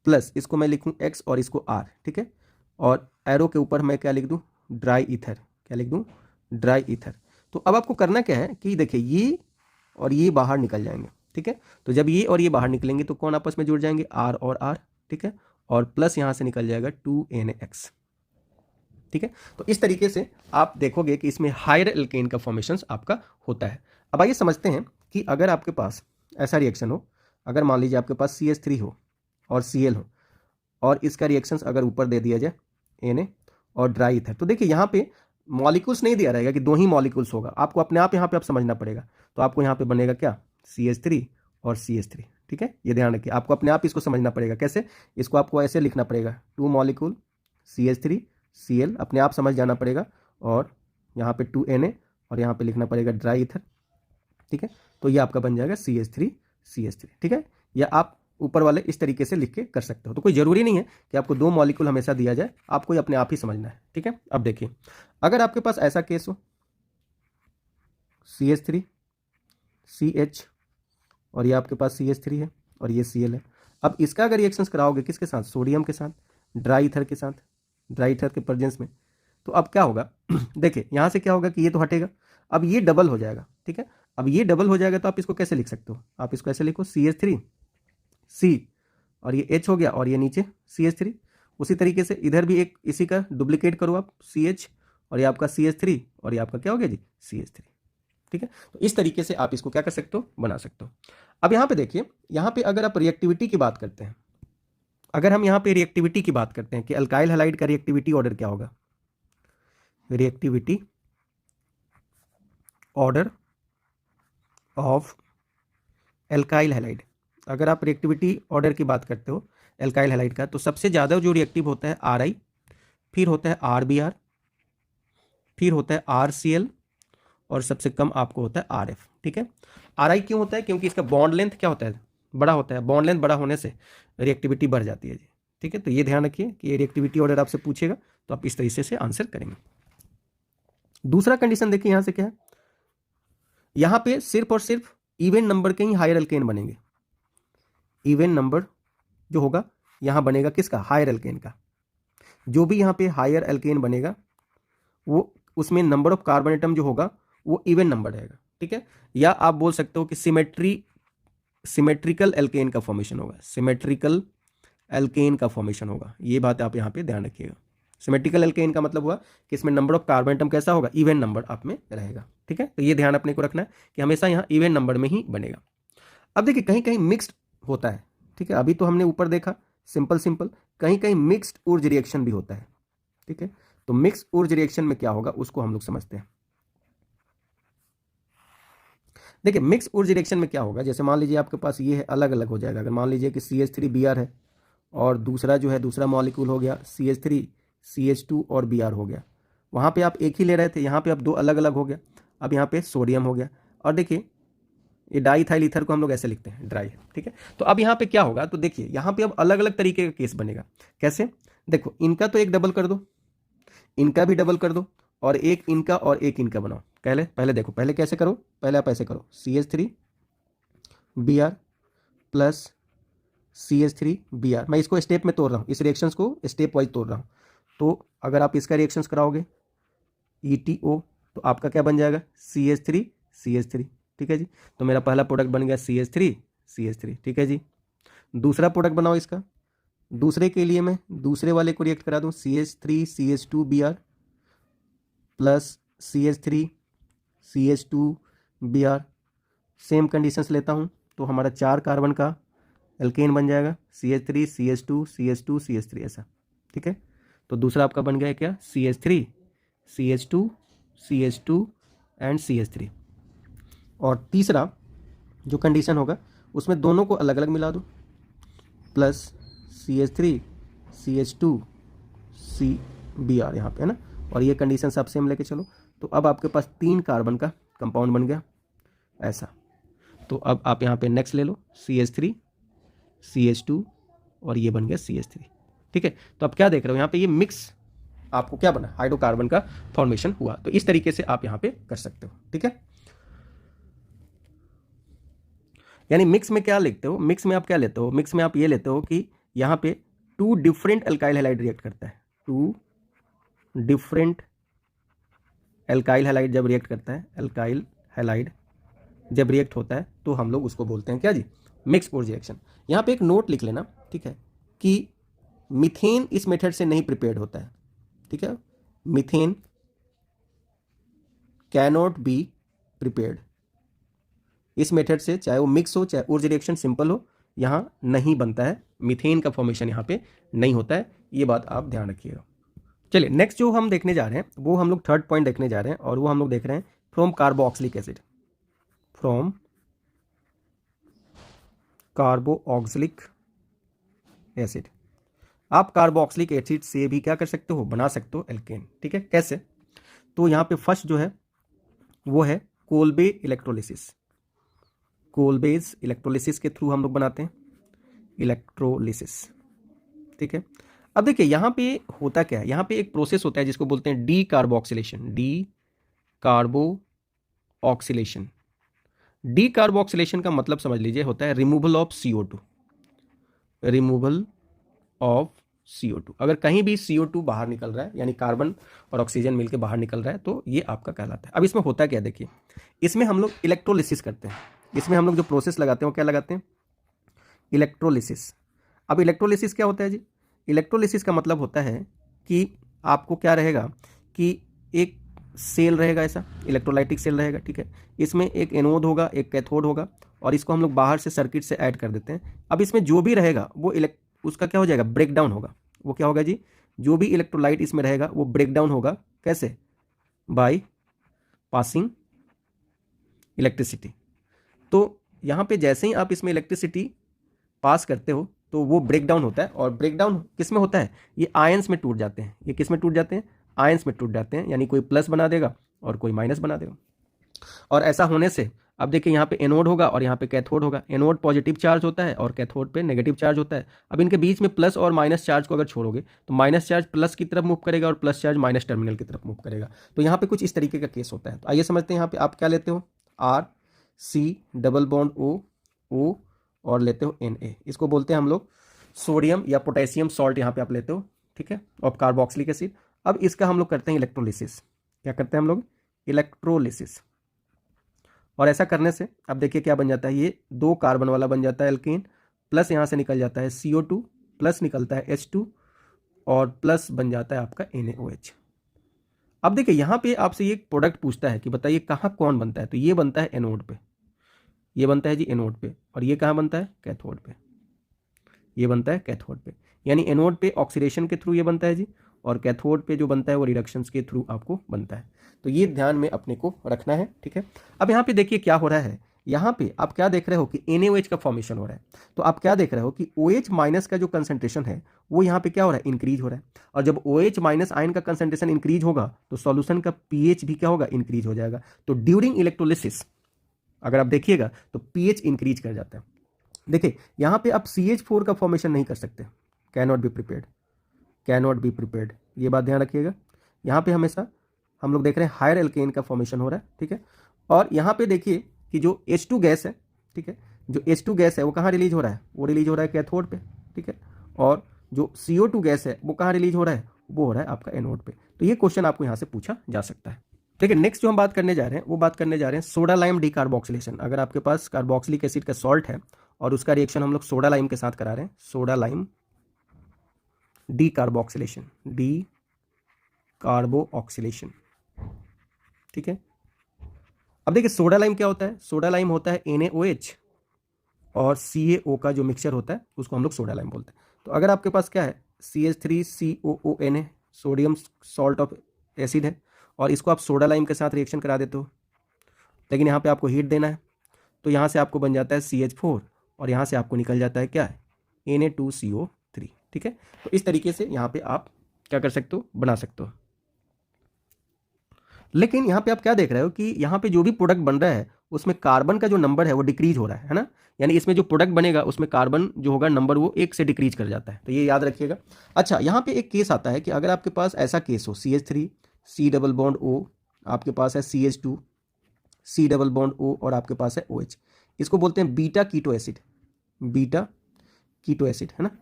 प्लस इसको मैं लिखूँ X और इसको R, ठीक है, और एरो के ऊपर मैं क्या लिख दूँ, ड्राई ईथर। क्या लिख दूँ, ड्राई ईथर। तो अब आपको करना क्या है कि देखिए ये और ये बाहर निकल जाएंगे, ठीक है। तो जब ये और ये बाहर निकलेंगे तो कौन आपस में जुड़ जाएंगे, R और R, ठीक है, और प्लस यहाँ से निकल जाएगा 2NaX, ठीक है। तो इस तरीके से आप देखोगे कि इसमें हायर एल्केन का फॉर्मेशन आपका होता है। अब आइए समझते हैं कि अगर आपके पास ऐसा रिएक्शन हो, अगर मान लीजिए आपके पास CH3 हो और Cl हो और इसका रिएक्शंस अगर ऊपर दे दिया जाए Na और ड्राई ईथर, तो देखिए यहाँ पे मॉलिक्यूल्स नहीं दिया रहेगा कि 2 ही मॉलिक्यूल्स होगा, आपको अपने आप यहाँ पे आप समझना पड़ेगा। तो आपको यहाँ पे बनेगा क्या, CH3 और CH3, ठीक है, ये ध्यान रखिए, आपको अपने आप इसको समझना पड़ेगा। कैसे, इसको आपको ऐसे लिखना पड़ेगा 2 मॉलिक्यूल CH3 Cl, अपने आप समझ जाना पड़ेगा, और यहाँ पे 2Na और यहाँ पे लिखना पड़ेगा ड्राई ईथर, ठीक है। तो ये आपका बन जाएगा CH3, ठीक है। या आप ऊपर वाले इस तरीके से लिख के कर सकते हो। तो कोई ज़रूरी नहीं है कि आपको 2 मॉलिक्यूल हमेशा दिया जाए, आपको ये अपने आप ही समझना है, ठीक है। अब देखिए अगर आपके पास ऐसा केस हो CH3 CH और ये आपके पास CH3 है और ये Cl है, अब इसका अगर रिएक्शंस कराओगे किसके साथ, सोडियम के साथ, ड्राई ईथर के साथ, ड्राई ईथर के प्रेजेंस में, तो अब क्या होगा देखिए यहाँ से क्या होगा कि ये तो हटेगा, अब ये डबल हो जाएगा, ठीक है। अब ये डबल हो जाएगा तो आप इसको कैसे लिख सकते हो, आप इसको ऐसे लिखो CH3 C और ये H हो गया और ये नीचे CH3। उसी तरीके से इधर भी एक इसी का डुप्लीकेट करो आप, CH और ये आपका CH3 और ये आपका क्या हो गया जी, CH3। ठीक है, तो इस तरीके से आप इसको क्या कर सकते हो, बना सकते हो। अब यहाँ पे देखिए, यहाँ पे अगर आप रिएक्टिविटी की बात करते हैं, अगर हम यहाँ पे रिएक्टिविटी की बात करते हैं कि अल्काइल हैलाइड का रिएक्टिविटी ऑर्डर क्या होगा, reactivity order of alkyl halide, अगर आप रिएक्टिविटी ऑर्डर की बात करते हो एल्काइल हैलाइड का, तो सबसे ज़्यादा जो रिएक्टिव होता है RI, फिर होता है RBr, फिर होता है RCl और सबसे कम आपको होता है RF। ठीक है, RI क्यों होता है, क्योंकि इसका बॉन्ड लेंथ क्या होता है, बड़ा होता है। बॉन्ड लेंथ बड़ा होने से रिएक्टिविटी बढ़ जाती है जी। ठीक है, तो ये ध्यान रखिए कि ये रिएक्टिविटी ऑर्डर आपसे पूछेगा तो आप इस तरीके से आंसर करेंगे। दूसरा कंडीशन देखिए यहाँ से क्या है, यहाँ पे सिर्फ और सिर्फ इवन नंबर के ही हायर एल्केन बनेंगे। इवन नंबर जो होगा यहाँ बनेगा किसका, हायर एल्केन का। जो भी यहाँ पे हायर एल्केन बनेगा वो उसमें नंबर ऑफ कार्बन एटम जो होगा वो इवन नंबर रहेगा। ठीक है, या आप बोल सकते हो कि सिमेट्रिकल एल्केन का फॉर्मेशन होगा, सिमेट्रिकल एल्केन का फॉर्मेशन होगा। ये बात आप यहाँ पे ध्यान रखिएगा। सिमेट्रिकल एल्केन का मतलब हुआ कि इसमें नंबर ऑफ कार्बन एटम कैसा होगा, इवन नंबर आप में रहेगा। ठीक है, तो ये ध्यान अपने को रखना है कि हमेशा यहाँ इवन नंबर में ही बनेगा। अब देखिए कहीं कहीं मिक्स्ड होता है। ठीक है, अभी तो हमने ऊपर देखा सिंपल, कहीं कहीं मिक्स्ड ऊर्ज रिएक्शन भी होता है। ठीक है, तो मिक्स ऊर्ज रिएक्शन में क्या होगा उसको हम लोग समझते हैं। देखिए मिक्स ऊर्ज रिएक्शन में क्या होगा, जैसे मान लीजिए आपके पास ये है, अलग अलग हो जाएगा। अगर मान लीजिए कि CH3Br है और दूसरा जो है दूसरा मॉलिक्यूल हो गया CH3 CH2 और Br हो गया, वहाँ पे आप एक ही ले रहे थे, यहाँ पे अब दो अलग अलग हो गया। अब यहाँ पे सोडियम हो गया और देखिए ये डाईथाइल ईथर को हम लोग ऐसे लिखते हैं, ड्राई। ठीक है, तो अब यहाँ पे क्या होगा, तो देखिए यहाँ पे अब अलग अलग तरीके का केस बनेगा। कैसे, देखो इनका तो एक डबल कर दो, इनका भी डबल कर दो और एक इनका और एक इनका बनाओ। पहले देखो, पहले कैसे करो, पहले आप ऐसे करो CH3Br प्लस CH3Br। मैं इसको स्टेप में तोड़ रहा हूँ, इस रिएक्शंस को स्टेप वाइज तोड़ रहा हूँ। तो अगर आप इसका रिएक्शंस कराओगे ETO तो आपका क्या बन जाएगा, CH3 ठीक है जी। तो मेरा पहला प्रोडक्ट बन गया CH3। ठीक है जी, दूसरा प्रोडक्ट बनाओ इसका, दूसरे के लिए मैं दूसरे वाले को रिएक्ट करा दूँ CH3CH2Br plus CH3CH2Br। Same conditions लेता हूँ तो हमारा 4 कार्बन का एल्केन बन जाएगा CH3CH2CH2CH3 ऐसा। ठीक है, तो दूसरा आपका बन गया क्या, CH3CH2CH2 एंड CH3। और तीसरा जो कंडीशन होगा उसमें दोनों को अलग अलग मिला दो, प्लस CH3CH2CBr यहाँ पे है ना, और ये कंडीशन आप सेम लेके चलो। तो अब आपके पास 3 कार्बन का कंपाउंड बन गया ऐसा। तो अब आप यहाँ पे नेक्स्ट ले लो CH3CH2 और ये बन गया CH3। ठीक है, तो अब क्या देख रहे हो यहाँ पे, ये मिक्स आपको क्या बना, हाइड्रोकार्बन का फॉर्मेशन हुआ। तो इस तरीके से आप यहाँ पे कर सकते हो। ठीक है, यानी मिक्स में क्या लिखते हो, मिक्स में आप क्या लेते हो, मिक्स में आप ये लेते हो कि यहाँ पे 2 डिफरेंट एल्काइल हैलाइड रिएक्ट करता है। 2 डिफरेंट एल्काइल हैलाइड जब रिएक्ट करता है, एल्काइल हैलाइड जब रिएक्ट होता है तो हम लोग उसको बोलते हैं क्या जी, मिक्स ऊर्ज रिएक्शन। यहाँ पे एक नोट लिख लेना, ठीक है, कि मीथेन इस मेथड से नहीं प्रिपेयर्ड होता है। ठीक है, मीथेन कैनॉट बी प्रिपेयर्ड इस मेथड से, चाहे वो मिक्स हो चाहे ऊर्ज रिएक्शन सिंपल हो, यहाँ नहीं बनता है, मीथेन का फॉर्मेशन यहाँ पे नहीं होता है। ये बात आप ध्यान रखिएगा। चलिए नेक्स्ट जो हम देखने जा रहे हैं वो हम लोग थर्ड पॉइंट देखने जा रहे हैं, और वो हम लोग देख रहे हैं from carboxylic acid, from carboxylic acid. आप कार्बोक्सिलिक एसिड से भी क्या कर सकते हो, बना सकते हो एल्केन। ठीक है, कैसे, तो यहाँ पे फर्स्ट जो है वो है कोल्बे इलेक्ट्रोलिसिस। कोल्बेज इलेक्ट्रोलिसिस के थ्रू हम लोग बनाते हैं इलेक्ट्रोलिसिस। ठीक है, अब देखिए यहाँ पे होता क्या है, यहाँ पे एक प्रोसेस होता है जिसको बोलते हैं D carboxylation. D carboxylation, D carboxylation का मतलब समझ लीजिए होता है removal of CO2, removal of CO2। अगर कहीं भी CO2 बाहर निकल रहा है, यानी कार्बन और ऑक्सीजन मिलकर बाहर निकल रहा है, तो ये आपका कहलाता है। अब इसमें होता क्या, देखिए इसमें हम लोग इलेक्ट्रोलिसिस करते हैं। इसमें हम लोग जो प्रोसेस लगाते हैं वो क्या लगाते हैं, इलेक्ट्रोलिसिस। अब इलेक्ट्रोलिसिस क्या होता है जी? इलेक्ट्रोलिसिस का मतलब होता है कि आपको क्या रहेगा कि एक सेल रहेगा, ऐसा इलेक्ट्रोलाइटिक सेल रहेगा, ठीक है। इसमें एक एनोड होगा, एक कैथोड होगा, और इसको हम लोग बाहर से सर्किट से ऐड कर देते हैं। अब इसमें जो भी रहेगा वो उसका क्या हो जाएगा, ब्रेक डाउन होगा। वो क्या होगा जी? जो भी इलेक्ट्रोलाइट इसमें रहेगा वो ब्रेक डाउन होगा। कैसे? By passing electricity. तो यहाँ पे जैसे ही आप इसमें इलेक्ट्रिसिटी पास करते हो तो वो ब्रेक डाउन होता है, और ब्रेक डाउन किस में होता है? ये आयंस में टूट जाते हैं। ये किस में टूट जाते हैं? आयंस में टूट जाते हैं, यानी कोई प्लस बना देगा और कोई माइनस बना देगा। और ऐसा होने से अब देखिए यहाँ पे एनोड होगा और यहाँ पे कैथोड होगा। एनोड पॉजिटिव चार्ज होता है और कैथोड पे नेगेटिव चार्ज होता है। अब इनके बीच में प्लस और माइनस चार्ज को अगर छोड़ोगे तो माइनस चार्ज प्लस की तरफ मूव करेगा और प्लस चार्ज माइनस टर्मिनल की तरफ मूव करेगा। तो यहाँ पे कुछ इस तरीके का केस होता है। तो आइए समझते हैं यहाँ पे आप क्या लेते हो, R C double bond O, O और लेते हो Na। इसको बोलते हैं हम लोग सोडियम या पोटेशियम सॉल्ट, यहाँ पे आप लेते हो, ठीक है, और कार्बोक्सिलिक एसिड। अब इसका हम लोग करते हैं इलेक्ट्रोलिसिस। क्या करते हैं हम लोग? इलेक्ट्रोलिसिस। और ऐसा करने से अब देखिए क्या बन जाता है, ये 2 कार्बन वाला बन जाता है एल्केन, प्लस यहाँ से निकल जाता है CO2, प्लस निकलता है H2 और प्लस बन जाता है आपका NaOH। अब देखिए यहाँ पे आपसे ये प्रोडक्ट पूछता है कि बताइए कहाँ कौन बनता है, तो ये बनता है एनोड पे, ये बनता है जी एनोड पे, और ये कहाँ बनता है? कैथोड पे। ये बनता है कैथोड पे, यानी एनोड पे ऑक्सीडेशन के थ्रू ये बनता है जी, और कैथोड पे जो बनता है वो रिडक्शंस के थ्रू आपको बनता है। तो ये ध्यान में अपने को रखना है, ठीक है। अब यहाँ पे देखिए क्या हो रहा है, यहाँ पे आप क्या देख रहे हो कि NaOH का फॉर्मेशन हो रहा है। तो आप क्या देख रहे हो कि OH माइनस का जो कंसंट्रेशन है वो यहाँ पे क्या हो रहा है? इंक्रीज हो रहा है। और जब OH माइनस आयन का कंसंट्रेशन इंक्रीज होगा तो सॉल्यूशन का pH भी क्या होगा? इंक्रीज हो जाएगा। तो ड्यूरिंग इलेक्ट्रोलिसिस अगर आप देखिएगा तो pH इंक्रीज कर जाता है। देखिए यहाँ पे आप CH4 का फॉर्मेशन नहीं कर सकते, can not be prepared, can not be prepared, ये बात ध्यान रखिएगा। यहाँ पे हमेशा हम लोग देख रहे हैं हायर एल्केन का फॉर्मेशन हो रहा है, ठीक है। और यहाँ पे देखिए कि जो H2 गैस है, ठीक है, जो H2 गैस है वो कहाँ रिलीज हो रहा है? वो रिलीज हो रहा है कैथोड पे, ठीक है। और जो CO2 गैस है वो कहाँ रिलीज हो रहा है? वो हो रहा है आपका एनोड पे। तो ये क्वेश्चन आपको यहाँ से पूछा जा सकता है, ठीक है। नेक्स्ट जो हम बात करने जा रहे हैं वो बात करने जा रहे हैं सोडा लाइम डीकार्बोक्सिलेशन। अगर आपके पास कार्बोक्सिलिक एसिड का सॉल्ट है और उसका रिएक्शन हम लोग सोडा लाइम के साथ करा रहे हैं, soda lime decarboxylation, D carboxylation, ठीक है। अब देखिए सोडा लाइम क्या होता है? सोडा लाइम होता है NaOH और CaO का जो मिक्सचर होता है उसको हम लोग सोडा लाइम बोलते हैं। तो अगर आपके पास क्या है, CH3COON है, सोडियम सॉल्ट ऑफ एसिड है, और इसको आप सोडा लाइम के साथ रिएक्शन करा देते हो, लेकिन यहाँ पे आपको हीट देना है, तो यहाँ से आपको बन जाता है CH4 और यहाँ से आपको निकल जाता है क्या है? Na2CO3, ठीक है। तो इस तरीके से यहाँ पे आप क्या कर सकते हो? बना सकते हो। लेकिन यहाँ पे आप क्या देख रहे हो कि यहाँ पे जो भी प्रोडक्ट बन रहा है उसमें कार्बन का जो नंबर है वो डिक्रीज हो रहा है ना, यानी इसमें जो प्रोडक्ट बनेगा उसमें कार्बन जो होगा नंबर वो 1 से डिक्रीज कर जाता है, तो ये याद रखिएगा। अच्छा, यहाँ पे एक केस आता है कि अगर आपके पास ऐसा केस हो, CH3 C double bond O, आपके पास है CH2 C double bond O और आपके पास है OH, इसको बोलते हैं बीटा कीटो एसिड, बीटा कीटो एसिड, है ना।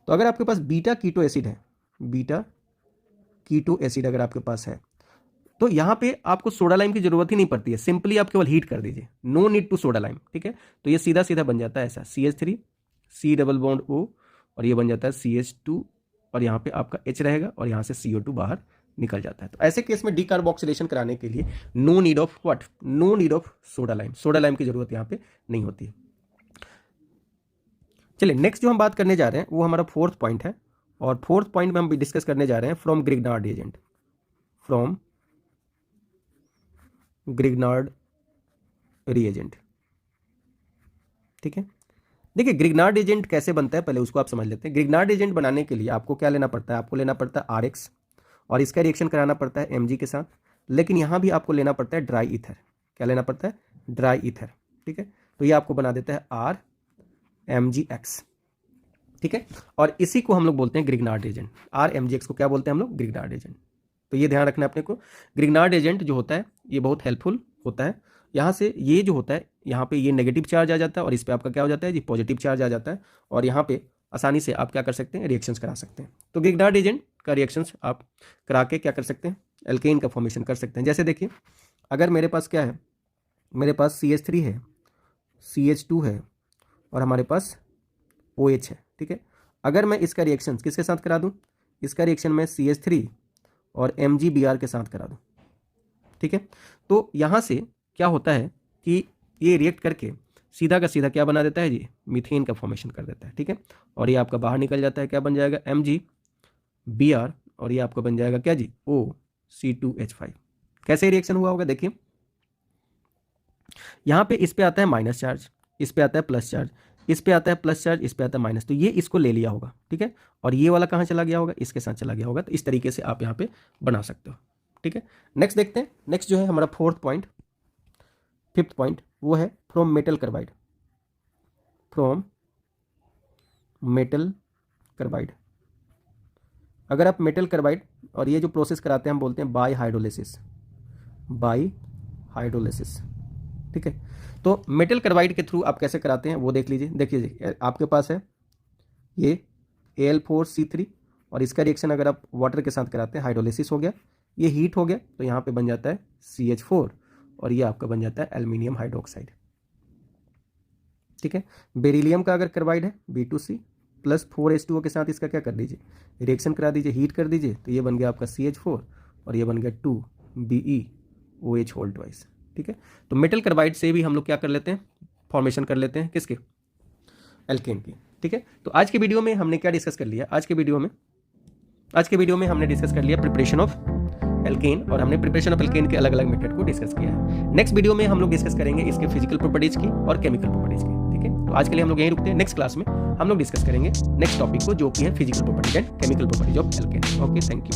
तो अगर आपके पास बीटा कीटो एसिड है, बीटा कीटो एसिड अगर आपके पास है, तो यहाँ पे आपको सोडा लाइम की जरूरत ही नहीं पड़ती है, सिंपली आप केवल हीट कर दीजिए, no need to soda lime, ठीक है। तो ये सीधा सीधा बन जाता है ऐसा, CH3 C double bond O और ये बन जाता है CH2 और यहाँ पे आपका H रहेगा और यहाँ से CO2 बाहर निकल जाता है। तो ऐसे केस में डीकार्बोक्सिलेशन कराने के लिए no need of what? No need of soda lime, soda lime की जरूरत यहाँ पे नहीं होती है। चलिए नेक्स्ट जो हम बात करने जा रहे हैं वो हमारा 4th पॉइंट है, और 4th पॉइंट में हम डिस्कस करने जा रहे हैं from Grignard agent, from Grignard reagent, ठीक है। देखिए ग्रिग्नार्ड एजेंट कैसे बनता है पहले उसको आप समझ लेते हैं। ग्रिग्नार्ड एजेंट बनाने के लिए आपको क्या लेना पड़ता है? आपको लेना पड़ता है RX और इसका रिएक्शन कराना पड़ता है Mg के साथ, लेकिन यहाँ भी आपको लेना पड़ता है ड्राई ईथर। क्या लेना पड़ता है? ड्राई ईथर, ठीक है। तो ये आपको बना देता है RMgX, ठीक है। और इसी को हम लोग बोलते हैं ग्रिग्नार्ड एजेंट। RMgX को क्या बोलते हैं हम लोग? Grignard agent. तो ये ध्यान रखना है अपने को, ग्रिग्नार्ड एजेंट जो होता है ये बहुत हेल्पफुल होता है। यहाँ से ये जो होता है यहाँ पे ये नेगेटिव चार्ज आ जाता है और इस पे आपका क्या हो जाता है जी? पॉजिटिव चार्ज आ जाता है, और यहाँ पे आसानी से आप क्या कर सकते हैं? रिएक्शंस करा सकते हैं। तो ग्रिग्नार्ड एजेंट का रिएक्शंस आप करा के क्या कर सकते हैं? एल्केन का फॉर्मेशन कर सकते हैं। जैसे देखिए अगर मेरे पास क्या है, मेरे पास CH3 है, CH2 है और हमारे पास OH है, ठीक है। अगर मैं इसका रिएक्शन किसके साथ करा दूं, इसका रिएक्शन मैं CH3 और MgBr के साथ करा दूं, ठीक है, तो यहाँ से क्या होता है कि ये रिएक्ट करके सीधा का सीधा क्या बना देता है जी, मीथेन का फॉर्मेशन कर देता है, ठीक है, और ये आपका बाहर निकल जाता है, क्या बन जाएगा MgBr, और ये आपका बन जाएगा क्या जी, OC2H5। कैसे रिएक्शन हुआ होगा देखिए, यहाँ पे इस पे आता है माइनस चार्ज, इस पे आता है प्लस चार्ज, इस पे आता है प्लस चार्ज, इस पे आता है माइनस, तो ये इसको ले लिया होगा, ठीक है, और ये वाला कहाँ चला गया होगा, इसके साथ चला गया होगा। तो इस तरीके से आप यहाँ पे बना सकते हो, ठीक है। नेक्स्ट देखते हैं, नेक्स्ट जो है हमारा फिफ्थ पॉइंट वो है from metal carbide, from metal carbide. अगर आप मेटल कार्बाइड, और ये जो प्रोसेस कराते हैं हम बोलते हैं बाय हाइड्रोलिसिस, ठीक है। तो मेटल कार्बाइड के थ्रू आप कैसे कराते हैं वो देख लीजिए। देखिए आपके पास है ये Al4C3, और इसका रिएक्शन अगर आप वाटर के साथ कराते हैं, हाइड्रोलिसिस हो गया, ये हीट हो गया, तो यहाँ पे बन जाता है CH4, और ये आपका बन जाता है एल्यूमिनियम हाइड्रोक्साइड, ठीक है। बेरिलियम का अगर कार्बाइड है B2C प्लस 4H2O के साथ इसका क्या कर दीजिए, रिएक्शन करा दीजिए, हीट कर दीजिए, तो ये बन गया आपका CH4, और ये बन गया 2BeOH होल ट्वाइस, ठीक है। तो मेटल कार्बाइड से भी हम लोग क्या कर लेते हैं, फॉर्मेशन कर लेते हैं किसके, एल्केन की, ठीक है। तो आज के वीडियो में हमने क्या डिस्कस कर लिया, आज के वीडियो में हमने डिस्कस कर लिया प्रिपरेशन ऑफ एल्केन, और हमने प्रिपरेशन ऑफ एल्केन के अलग अलग मेथड को डिस्कस किया है। नेक्स्ट वीडियो में हम लोग डिस्कस करेंगे इसके फिजिकल प्रॉपर्टीज की और केमिकल प्रॉपर्टीज की, ठीक है। तो आज के लिए हम लोग यहीं रुकते हैं, नेक्स्ट क्लास में हम लोग डिस्कस करेंगे नेक्स्ट टॉपिक को, जो कि है physical properties and chemical properties of alkene. Okay, thank you.